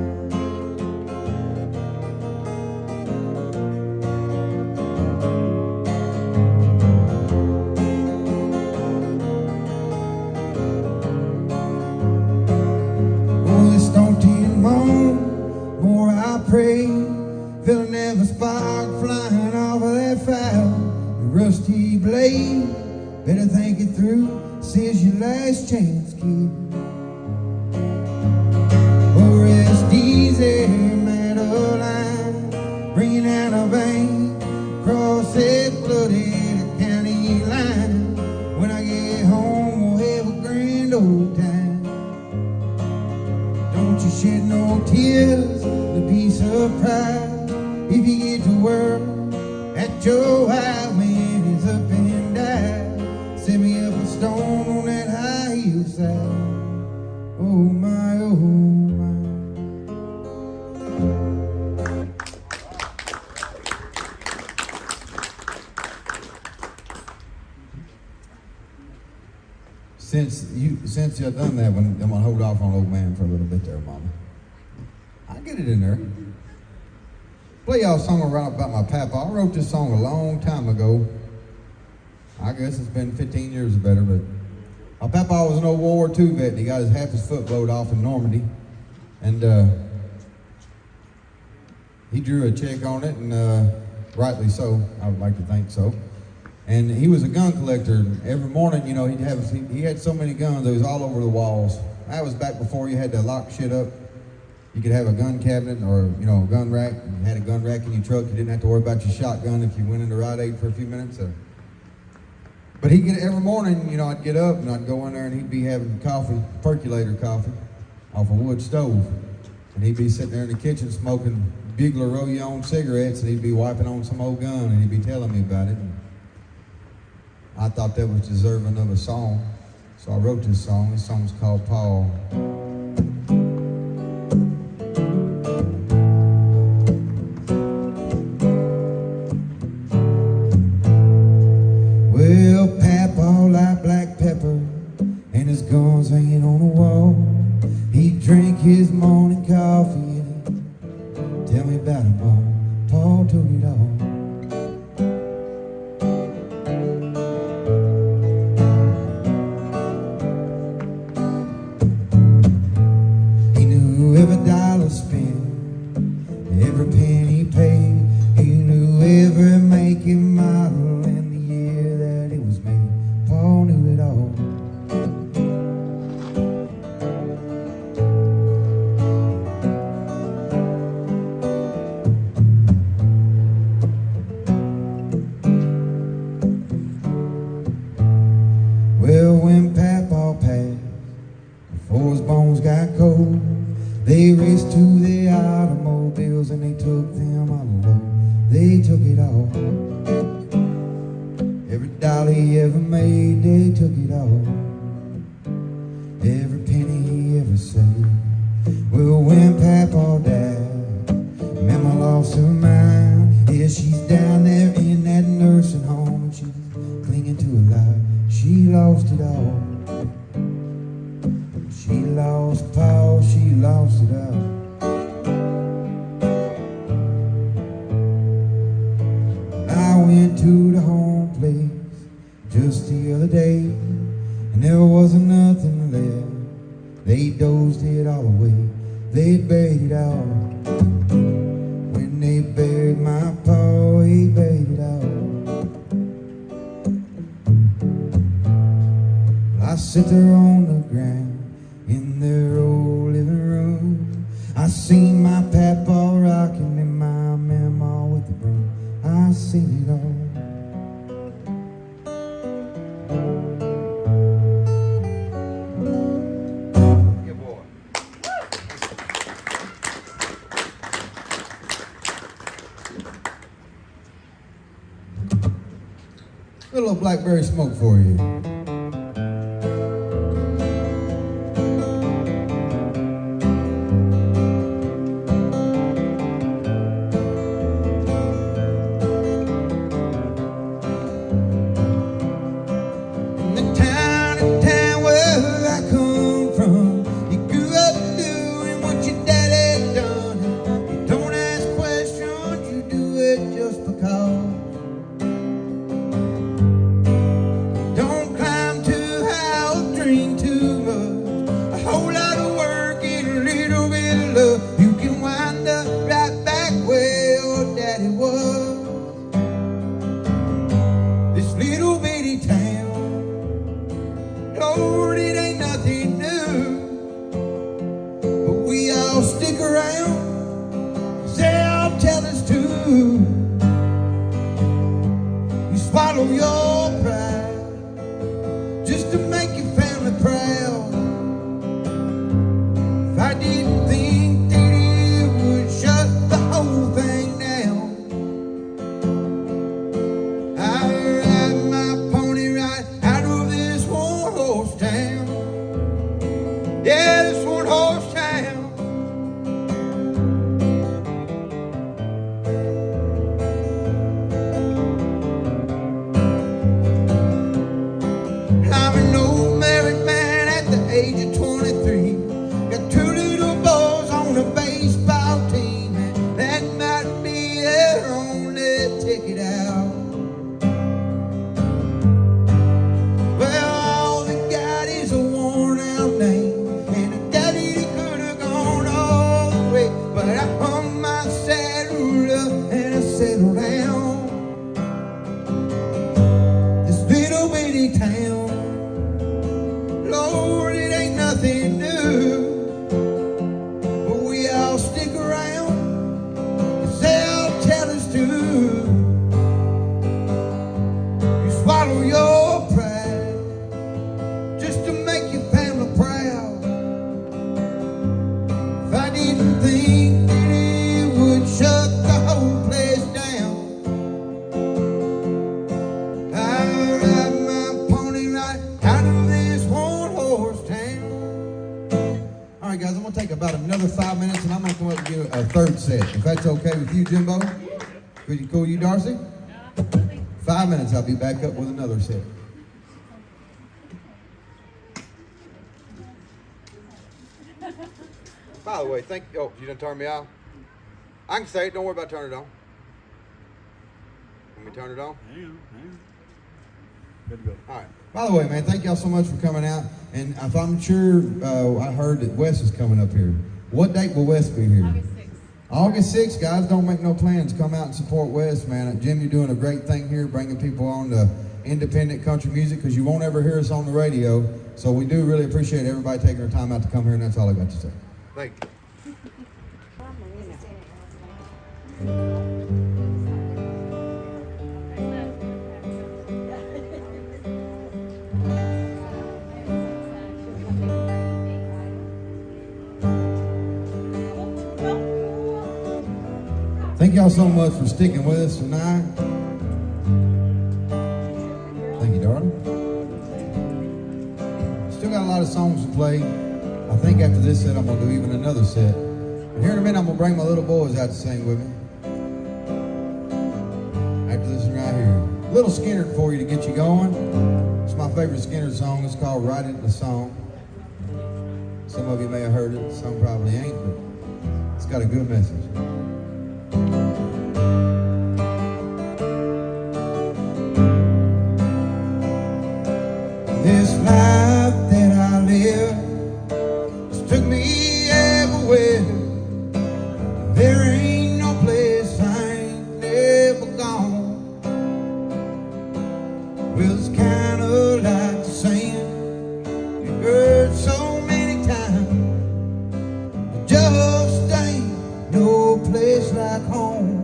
Oh, this daunting moan, more I pray, feel never spark flying off of that file. The rusty blade, better think it through, this is your last chance, kid. Oh, rest easy, Madeline, bringing down a bank, cross that flooded county line. When I get home, we'll have a grand old time. Don't you shed no tears, to be surprised if you get to word that your wild man is up and died. sad. Oh my, oh my. Since you've done that one, I'm gonna hold off on Old Man for a little bit there, Mama. I get it in there. Play y'all a song about my papa. I wrote this song a long time ago. I guess it's been 15 years or better, but my papa was an old World War II vet, and he got half his foot blowed off in Normandy, and he drew a check on it, and rightly so, I would like to think so. And he was a gun collector, and every morning, you know, he had so many guns, it was all over the walls. That was back before you had to lock shit up. You could have a gun cabinet or, you know, a gun rack. You had a gun rack in your truck. You didn't have to worry about your shotgun if you went into Rite Aid for a few minutes. But he'd get every morning, you know, I'd get up and I'd go in there and he'd be having coffee, percolator coffee, off a wood stove. And he'd be sitting there in the kitchen smoking Bugler roll-your-own cigarettes, and he'd be wiping on some old gun, and he'd be telling me about it. And I thought that was deserving of a song, so I wrote this song. This song's called Paul. Well, Papa liked black pepper, and his guns hanging on the wall. He'd drink his morning coffee and he'd tell me about it all. Paul told it all. Every dollar spent, every penny paid. He knew every make and model and the year that it was made. Paul knew it all. Well, when Papa passed, before his bones got cold, they raced to the automobiles and they took them all alone. They took it all. Every dollar he ever made, they took it all. Every penny he ever saved. Well, when Papa died, Mama lost her mind. Yeah, she's down there in that nursing home and she's clinging to her life. She lost it all. She lost Paul, she lost it all. I went to the home place just the other day, and there wasn't nothing left. They dozed it all away, they buried it all. When they buried my Paul, he buried it all. I sit there on the ground in their old living room. I seen my papa rocking and my mama with the broom. I seen it all. Yeah, boy. A little blackberry smoke for you. set. If that's okay with you, Jimbo? Cool, you, Darcy? 5 minutes, I'll be back up with another set. By the way, oh, you done turn me off? I can say it, don't worry about turning it on. Let me turn it on? Hang on. Good to go. All right. By the way, man, thank y'all so much for coming out. And if I'm sure, I heard that Wes is coming up here. What date will Wes be here? August 6th. August 6th, guys, don't make no plans. Come out and support Wes, man. Jim, you're doing a great thing here, bringing people on to independent country music, because you won't ever hear us on the radio. So we do really appreciate everybody taking their time out to come here, and that's all I got to say. Thank you. Thank y'all so much for sticking with us tonight. Thank you, darling. Still got a lot of songs to play. I think after this set, I'm going to do even another set. And here in a minute, I'm going to bring my little boys out to sing with me. After this one right here. Little Skinner for you to get you going. It's my favorite Skinner song. It's called Write It in a Song. Some of you may have heard it, some probably ain't, but it's got a good message. This life that I live has took me everywhere. There ain't no place I ain't never gone. Well, it's kinda like the saying you heard so many times. There just ain't no place like home.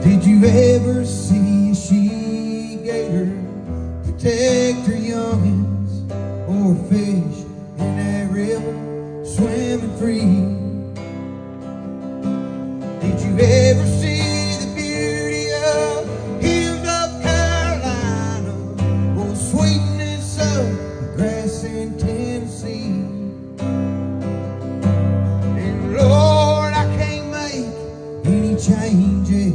Did you ever see a she-gator protect her youngins, or a fish in that river swimming free? Did you ever see the beauty of hills of Carolina, or the sweetness of the grass in Tennessee? And Lord, I can't make any changes.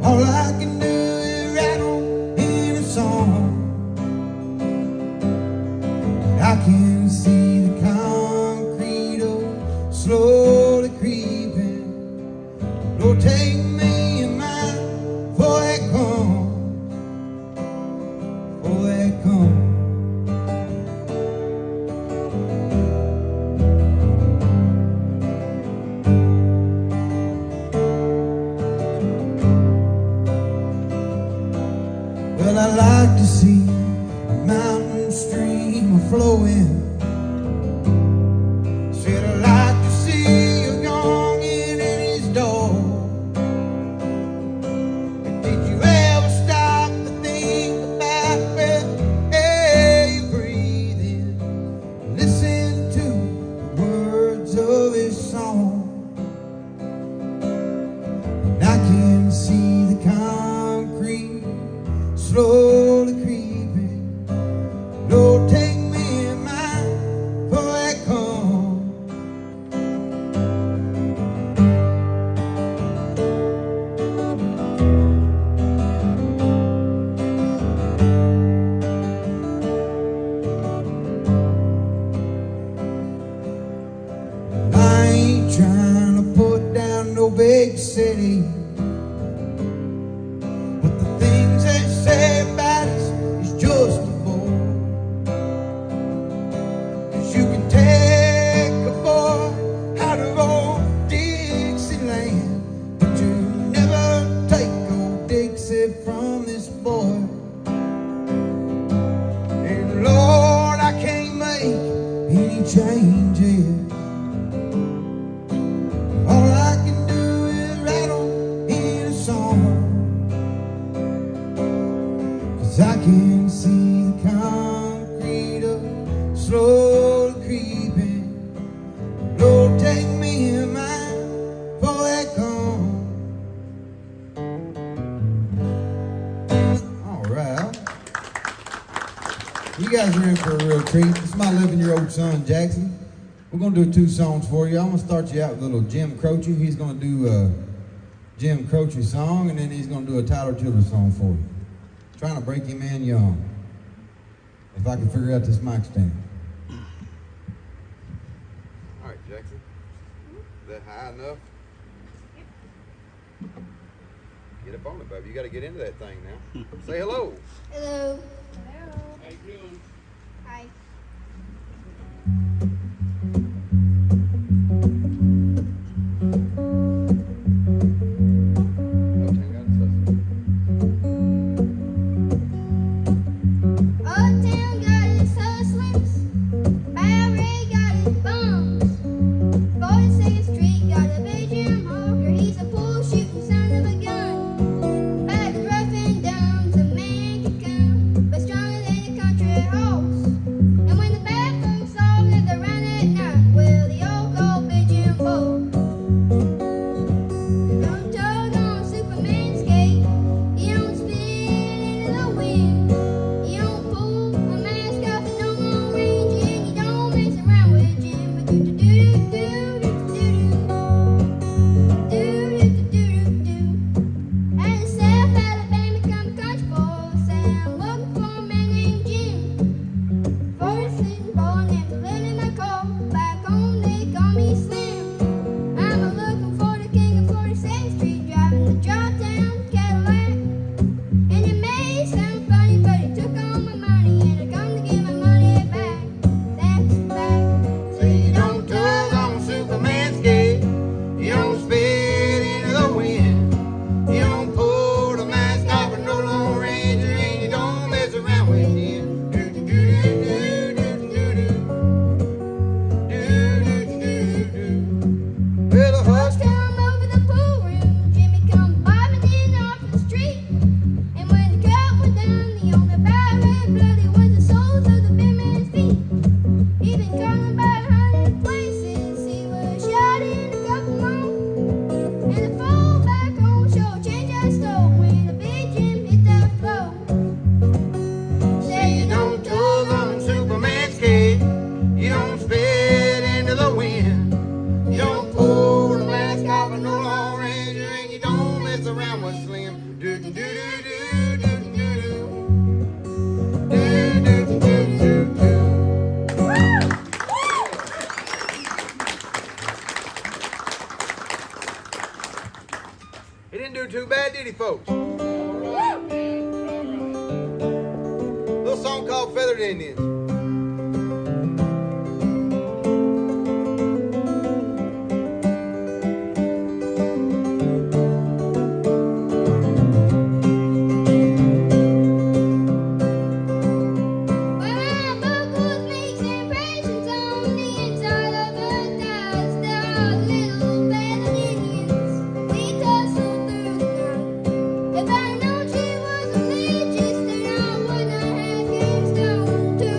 All I can do is rattle in a song. I can see the concrete slowly creeping. Lord, take me in mind before it comes, before it comes. Well, I like to see a mountain stream flowing. Said I like to see a youngin' in his door. But did you ever stop to think about where you're breathing? Listen to the words of his song. And I can see the concrete slowly creeping. Lord, take me in mind before I come. I ain't trying to put down no big city, but the things they say about us is just a bore. 'Cause you can take a boy out of old Dixieland, but you never take old Dixie from this boy. And Lord, I can't make any changes. All I can do is rattle in a song. 'Cause I can see the concrete slowly creeping. Lord, take me in my guys are in for a real treat. This is my 11-year-old son, Jackson. We're going to do 2 songs for you. I'm going to start you out with a little Jim Croce. He's going to do a Jim Croce song, and then he's going to do a Tyler Childers song for you. Trying to break him in young. If I can figure out this mic stand. All right, Jackson. Is that high enough? Get up on it, baby. You got to get into that thing now. Say hello. Hello. Hello. How you doing? Hi. Uptown got his hustlers, Bowery got his bums, 42nd Street got a big Jim Hawker. He's a pool shooting son of a gun. Bad as rough and dumb, a man can come, but stronger than a country horse. And when the bad folks all gather round at night, well, they all call Big Jim Bull. You don't tug on Superman's gate, you don't spit into the wind, you don't pull a mask off at no long range, and you don't mess around with Jim. But out of South Alabama come a country boy, say I'm looking for a man named Jim. 46 boy named the in my car, back home they call me Slim. I'm a looking for the king of 42nd Street, driving the drop down Cadillac. And it may sound funny, but he took all my money, and I come to get my money back. That's back. Say you don't tug on Superman's gate, you don't spit into the wind, you don't pull the mask off of no Lone Ranger, and you don't mess around with him. Well, a Folks hush come over the pool room, Jimmy come bobbing in off the street. And when the crowd went down, the only Bowery bloody was the soles of the big man's feet. He'd been calling about 100 places, he was shot in a couple more. And the fall back home show change I stole when the big Jim hit that floor. say you don't tug on Superman's gate, you don't spit into the wind, you don't pull the mask off of no Lone Ranger, and you don't mess around with Slim. Do do do do do do do do do do do do. He didn't do too bad, did he, folks? Little song called Feathered Indians. When my buckles makes impressions on the inside of her thighs, there are little feathered Indians. We tussle through the night. If I'd known she was religious, then I would not have came stone to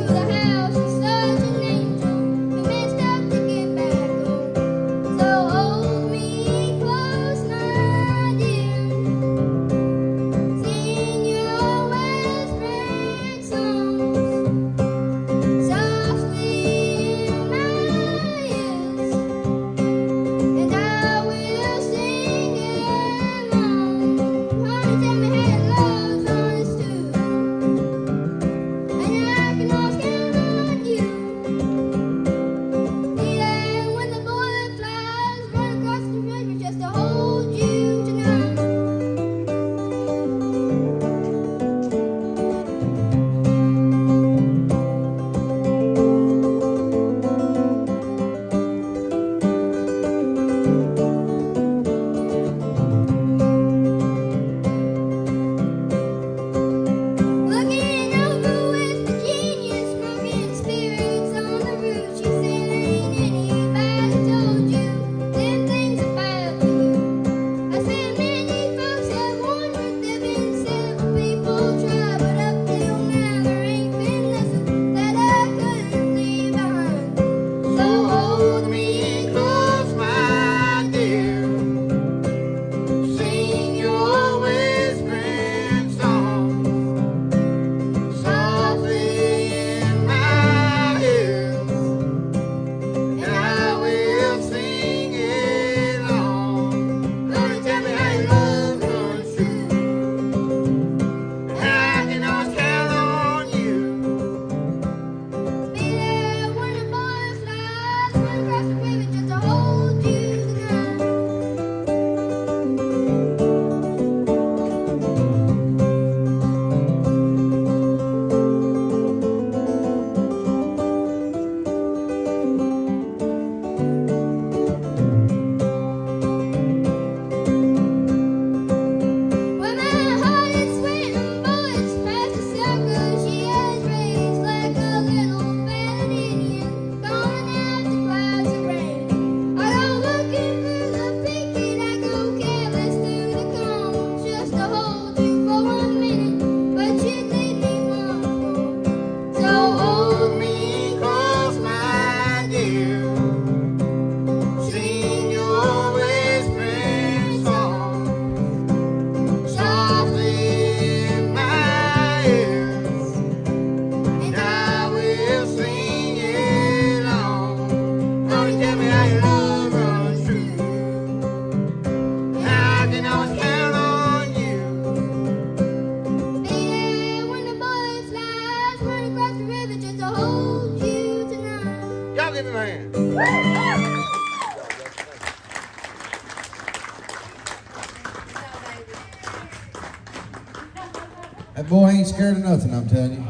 That boy ain't scared of nothing, I'm telling you.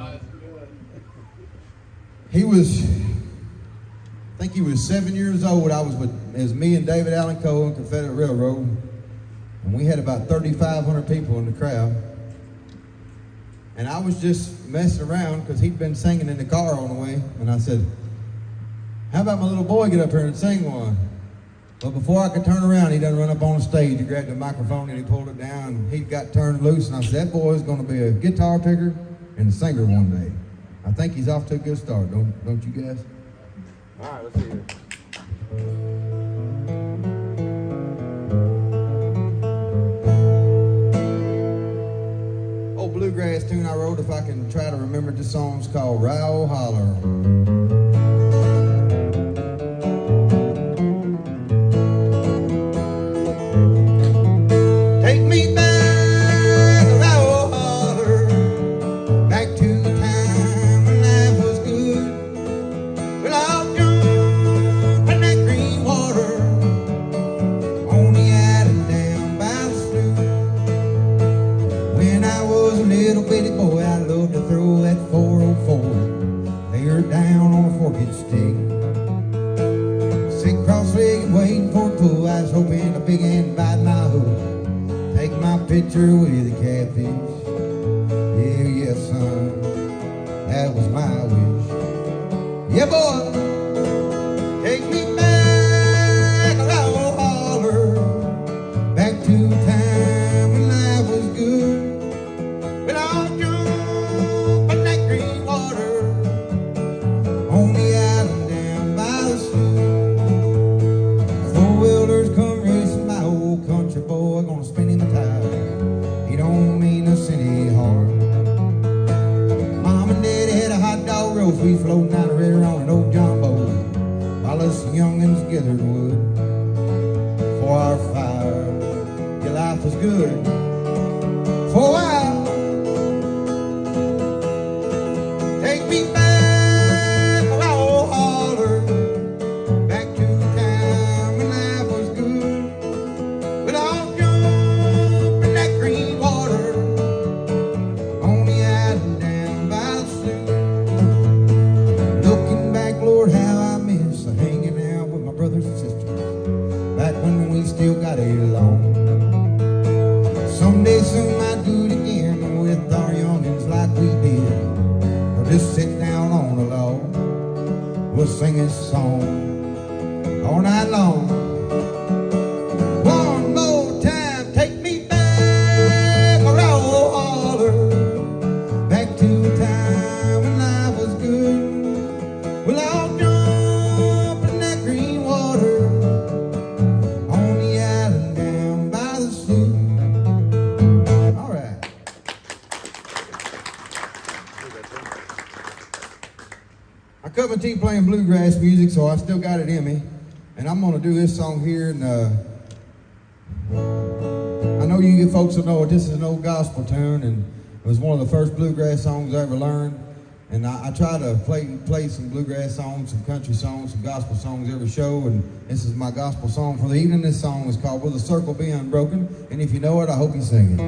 He was, I think he was 7 years old. It was me and David Allen Coe and Confederate Railroad. And we had about 3,500 people in the crowd. And I was just messing around because he'd been singing in the car on the way. And I said, how about my little boy get up here and sing one? But before I could turn around, he done run up on the stage. He grabbed the microphone and he pulled it down. And he got turned loose. And I said, that boy is going to be a guitar picker and a singer one day. I think he's off to a good start, don't you guys? All right, let's see here. Old bluegrass tune I wrote, if I can try to remember the song's called Row Holler. Take me back, Row Holler, back to the time when life was good. Well, I'll jump in that green water on the island down by the slough. When I was a little bitty boy, I loved to throw that 404 there down on a forked stick. Sit cross-legged waiting for a pull, I was hoping a big hand bite my hook. Take my picture with a catfish. Yeah, yes, son, that was my wish. Yeah, boy, take me back, Row Holler, back to the time when life was good. But I'll jump in that green water on the island down by the slough. Four-wheelers come racing by, old country boy gonna spin him a tire. He don't mean us any harm. Mom and Daddy had a hot dog roast. We floating down the river on an old John boat, while us young'uns gathered wood for our fire. Your life was good for a while. Take me back, Row Holler, back to the time when life was good. But I'll jump in that green water on the island down by the slough. Looking back, Lord, how I miss hanging out with my brothers and sisters back when we still got along. Someday soon might do it again with our youngins like we did. Or just sit down on a log, we'll sing this song all night long. One more time, take me back, Row Holler, back to the time when life was good. Well, I'll jump in that green water on the island down by the slough. All right. I cut my teeth playing bluegrass music, so I still got it in me. And I'm gonna do this song here, and I know you folks will know it. This is an old gospel tune, and it was one of the first bluegrass songs I ever learned. And I try to play some bluegrass songs, some country songs, some gospel songs every show, and this is my gospel song for the evening. This song is called Will the Circle Be Unbroken? And if you know it, I hope you sing it.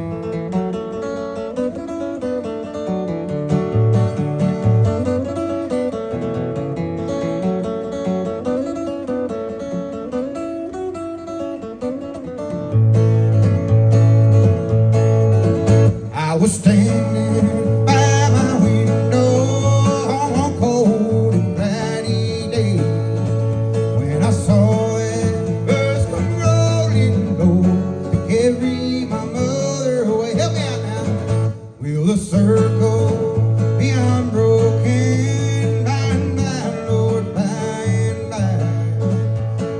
I was standing by my window on one cold and cloudy day when I saw that bus come rolling low to carry my mother away. Help me out now. Will the circle be unbroken by and by, Lord, by and by?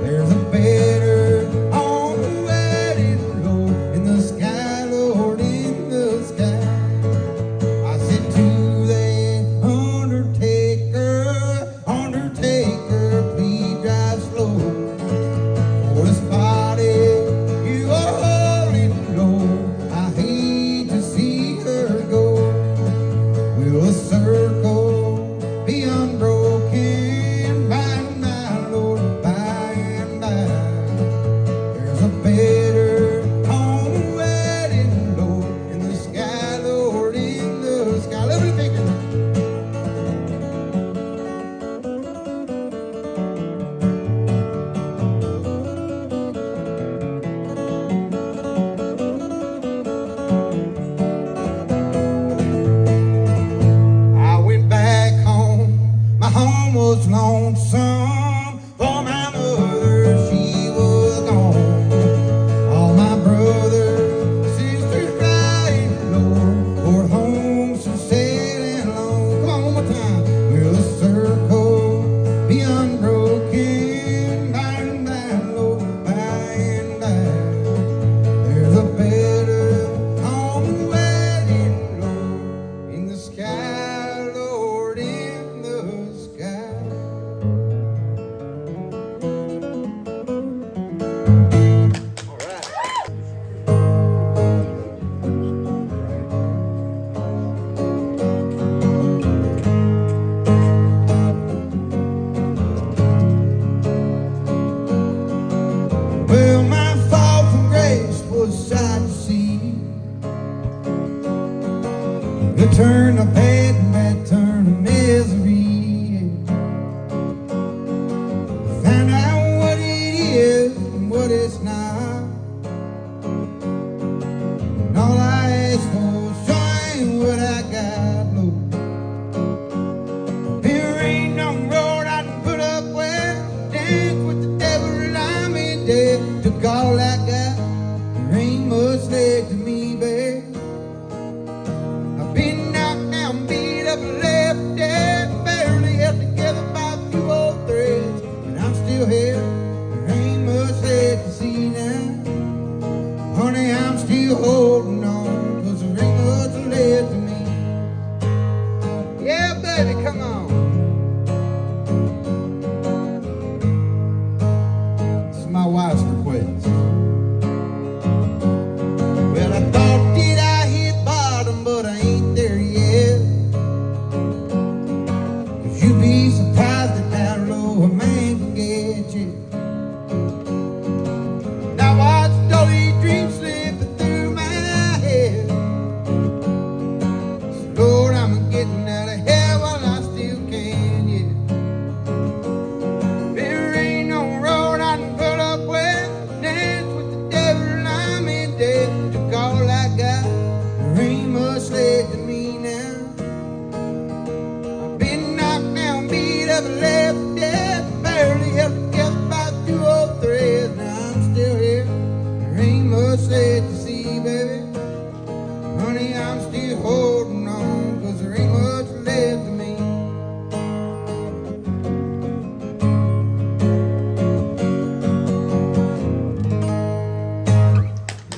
There's a better on the wedding, Lord, in the sky, Lord, in the sky. I said to the undertaker, undertaker, please drive slow. For this body you are holding low, I hate to see her go. Good turn of bad and bad turn of misery. Find out what it is and what it's not. And all I ask for is showing what I got, Lord. There ain't no road I can put up with. Dance with the devil and I'm in debt. Took all I got. There ain't much left to me, babe. I've been knocked down, beat up, left dead. Barely held together by a few old threads. But I'm still here. There ain't much left to see now. Honey, I'm still holding on, 'cause there ain't much left to me. Yeah, baby, come on. This is my wife's request. Well, I thought that I hit bottom, but I ain't there yet. 'Cause you'd be surprised at how low a man can get you. And I watched all these dreams slipping through my head. So Lord, I'm getting out of here while I still can, yeah. There ain't no road I can put up with. Dance with the devil and I'm in debt. Took all I got. There ain't much left to me now. I've been knocked down, beat up, left dead. Barely held together by a few old threads. Now I'm still here. There ain't much left to see, baby. Honey, I'm still holding on, 'cause there ain't much left to me.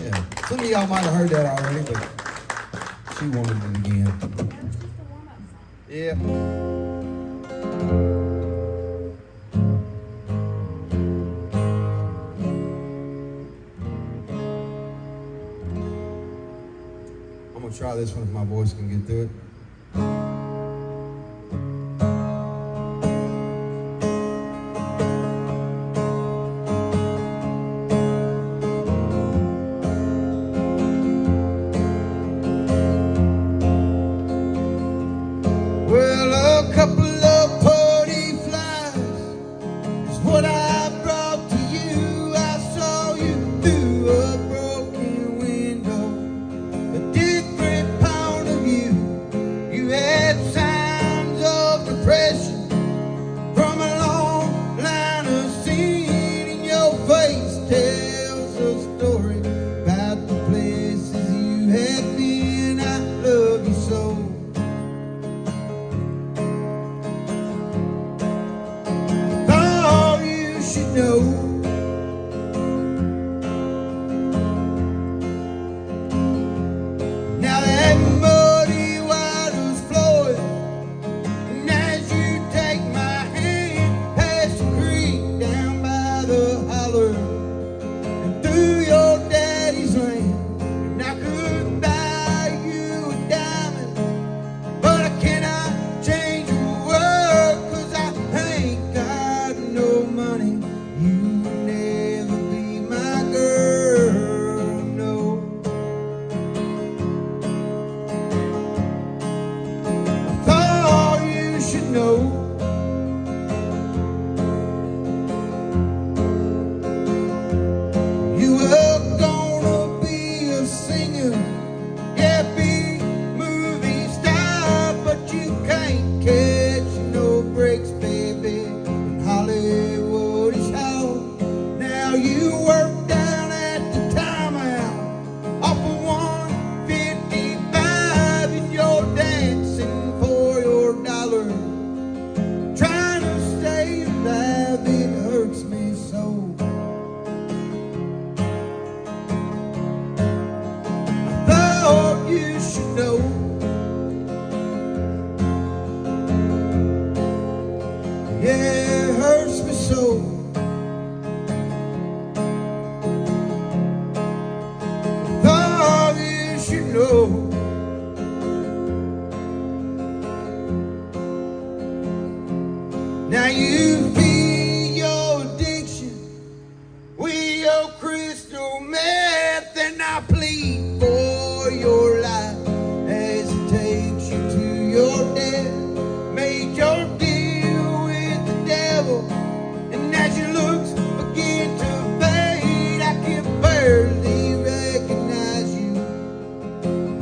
Yeah, some of y'all might have heard that already, but she wanted it again. Yeah. I'm gonna try this one if my voice can get through it. Well, a couple of party flies is what I brought to you. I saw you through a broken window, a different point of view. You had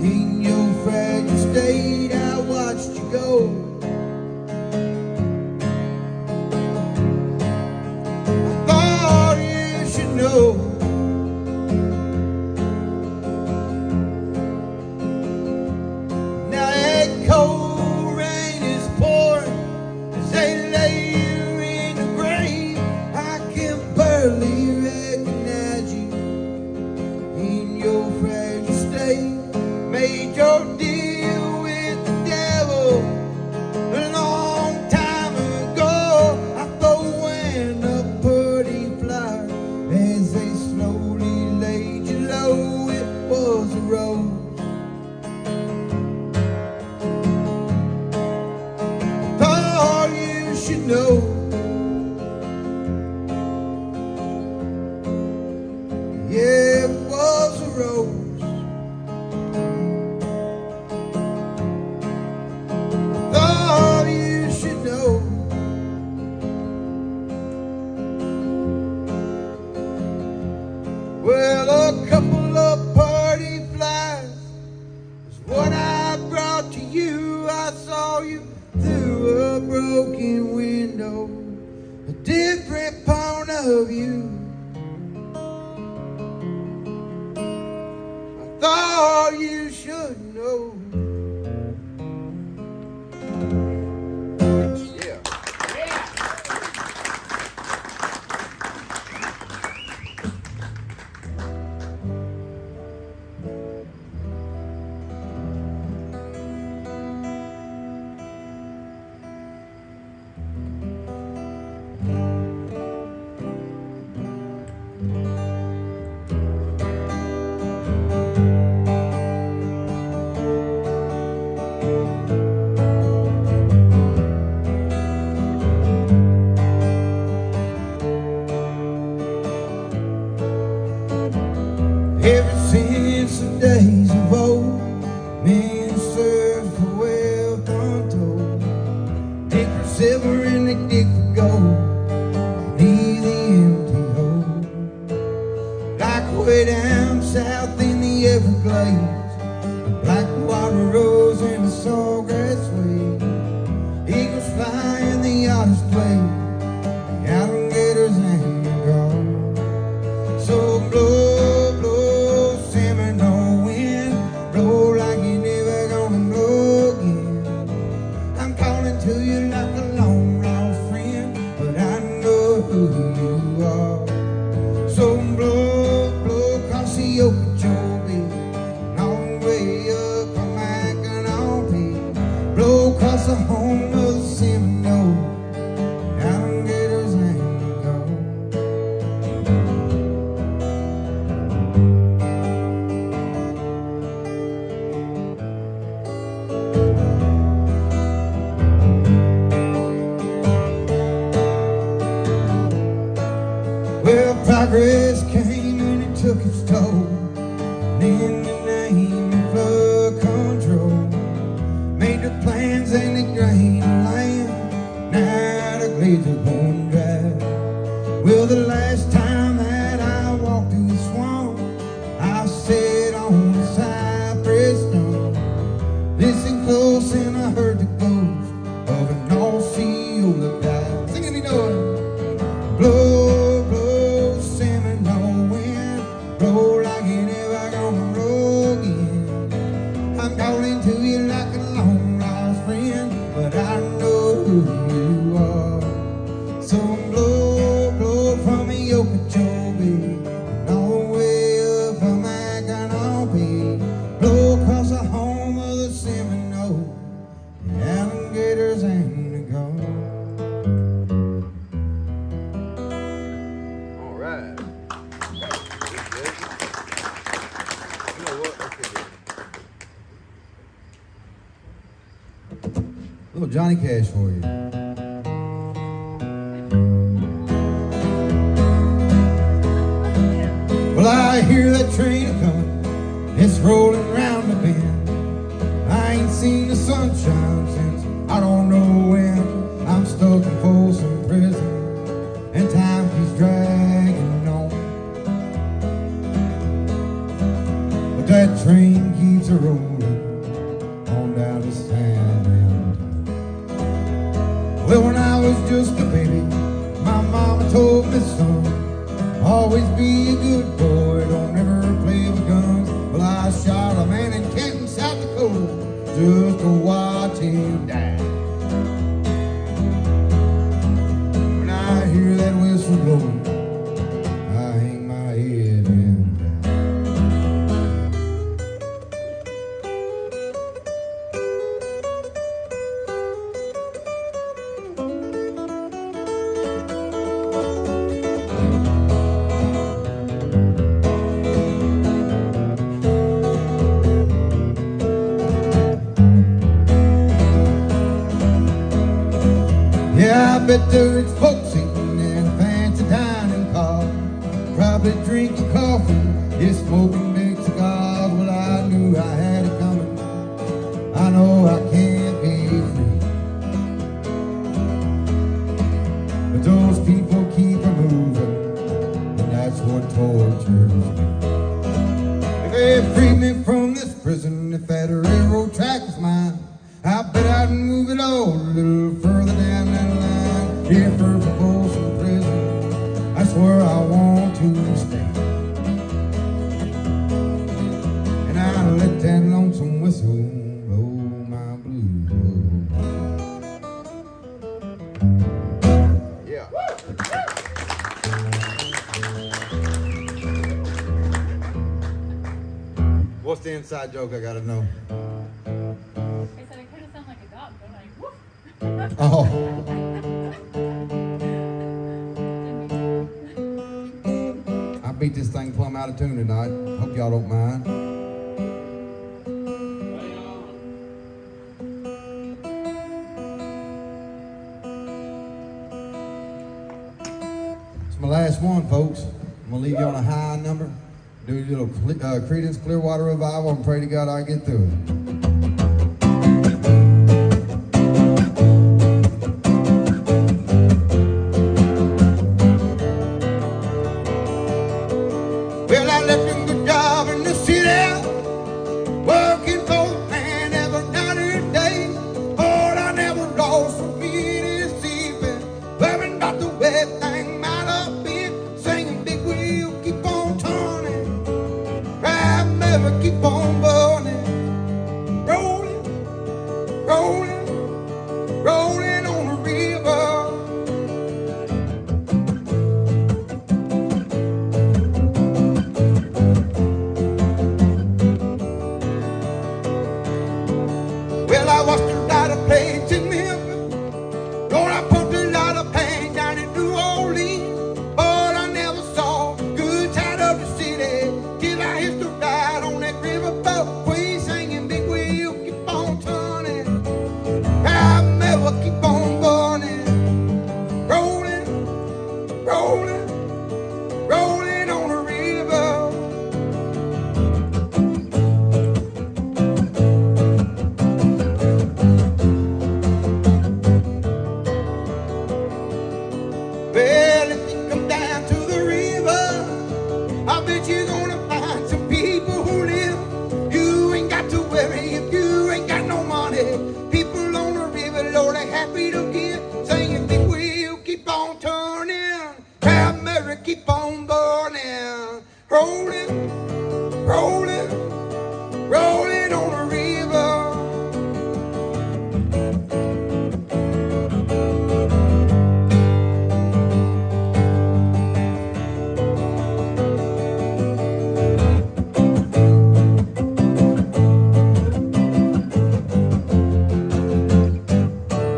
In your fragile state, I watched you go. I thought you should know. Now that cold rain is pouring as they lay you in the grave. I can barely recognize you in your fragile state. Made your deal with the devil a long time ago. I throw in a pretty flower as they slowly laid you low. It was a rose. Thought you should know. Yeah, it was a rose. Thought you should know. Well, a couple of party flies is what I brought to you. I saw you through a broken window, a different point of view. I thought you should know. Ever since the days of old, men served for wealth untold. Dig for silver and they dig for gold, leave the empty hole. Like way down south in the Everglades, black water rose in the sawgrass wave. Eagles fly in the otters play, the alligators and the gulls. So blow, Seminole wind, blow like you're never gonna blow again. I'm calling to you like a long lost friend, but I know who you are. So blow across the Okeechobee, long way up from Canton. Blow across the home of the Seminole, alligators and the gulls. Well, progress came and it took its toll. And in the name of flood control, made the plans and they drained the land. Now the glades are going dry. Well, the last time that I walked through the swamp, I sat on the cypress stump. Listened close and I heard the ghost of an Osceola dive. Sing it, you know it. Blow, Seminole wind, blow like you're never gonna blow again. I'm calling to you like a long lost friend, but I know who you are. So blow from the Okeechobee, long way up from Canton. Blow across the home of the Seminole, the alligators and the gulls. All right. You know what? Okay. Little Johnny Cash for you. Well, I hear that train a-comin', it's rolling round the bend. I ain't seen the sunshine since I don't know when. I'm stuck in Folsom Prison, and time keeps dragging on. But that train keeps rolling on down to San Antonio. Well, when I was just a baby, my mama told me, son, always be a good boy, don't ever play with guns. Well, I shot a man in Canton, South Dakota, just to watch him die. When I hear that whistle blowing, I hang my head and die. Yeah, I bet there is folks sitting in a fancy dining car, probably drinking coffee, yeah, smoking big cigars. Well, I knew I had it coming. I know I can't be free, but those people keep a moving, and that's what tortures me. If they free me from this prison, if that railroad track was mine, I bet I'd move it all a little further down that line. Here for Folsom prison, that's where I want to stay. And I let that lonesome whistle blow my blues away. Yeah. What's the inside joke I gotta know? I said I kind of sound like a dog, don't I? Woof. Oh, I beat this thing plumb out of tune tonight. Hope y'all don't mind. It's my last one, folks. I'm gonna leave you on a high number. Do a little Creedence Clearwater Revival and pray to God I get through it. Well, I left a good job in the city, working for the man every night and day. But I never lost a minute sleeping, worrying about the way thing might have been. Singing big wheel, keep on turning, ride never keep on burning, rolling, rolling, rolling on the river. Well, I watched a lot of planes in Memphis, Lord, I pumped a lot of pain down in New Orleans, but I never saw the good side of the city till I hitched a ride on that riverboat. Queen singing big wheel, keep on turning, I never keep on burning, rolling, rolling, rolling on the river. Well, if you come down to the river, I bet you're gonna find some people who live. You ain't got to worry if you ain't got no money. People on the river, Lord, they're happy to give. Singing big wheel, keep on turning, Proud Mary, keep on burning, rolling, rolling, rolling on the river.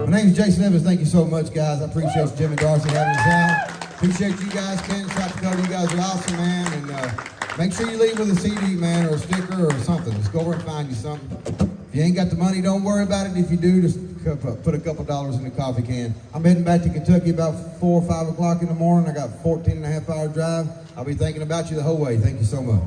My name's Jason Evans. Thank you so much, guys. I appreciate Jim and Darcy having us out. Appreciate you guys, Canton, South Dakota. You guys are awesome, man. And make sure you leave with a CD, man, or a sticker or something. Just go over and find you something. If you ain't got the money, don't worry about it. If you do, just put a couple dollars in the coffee can. I'm heading back to Kentucky about 4 or 5 o'clock in the morning. I got a 14 and a half hour drive. I'll be thinking about you the whole way. Thank you so much.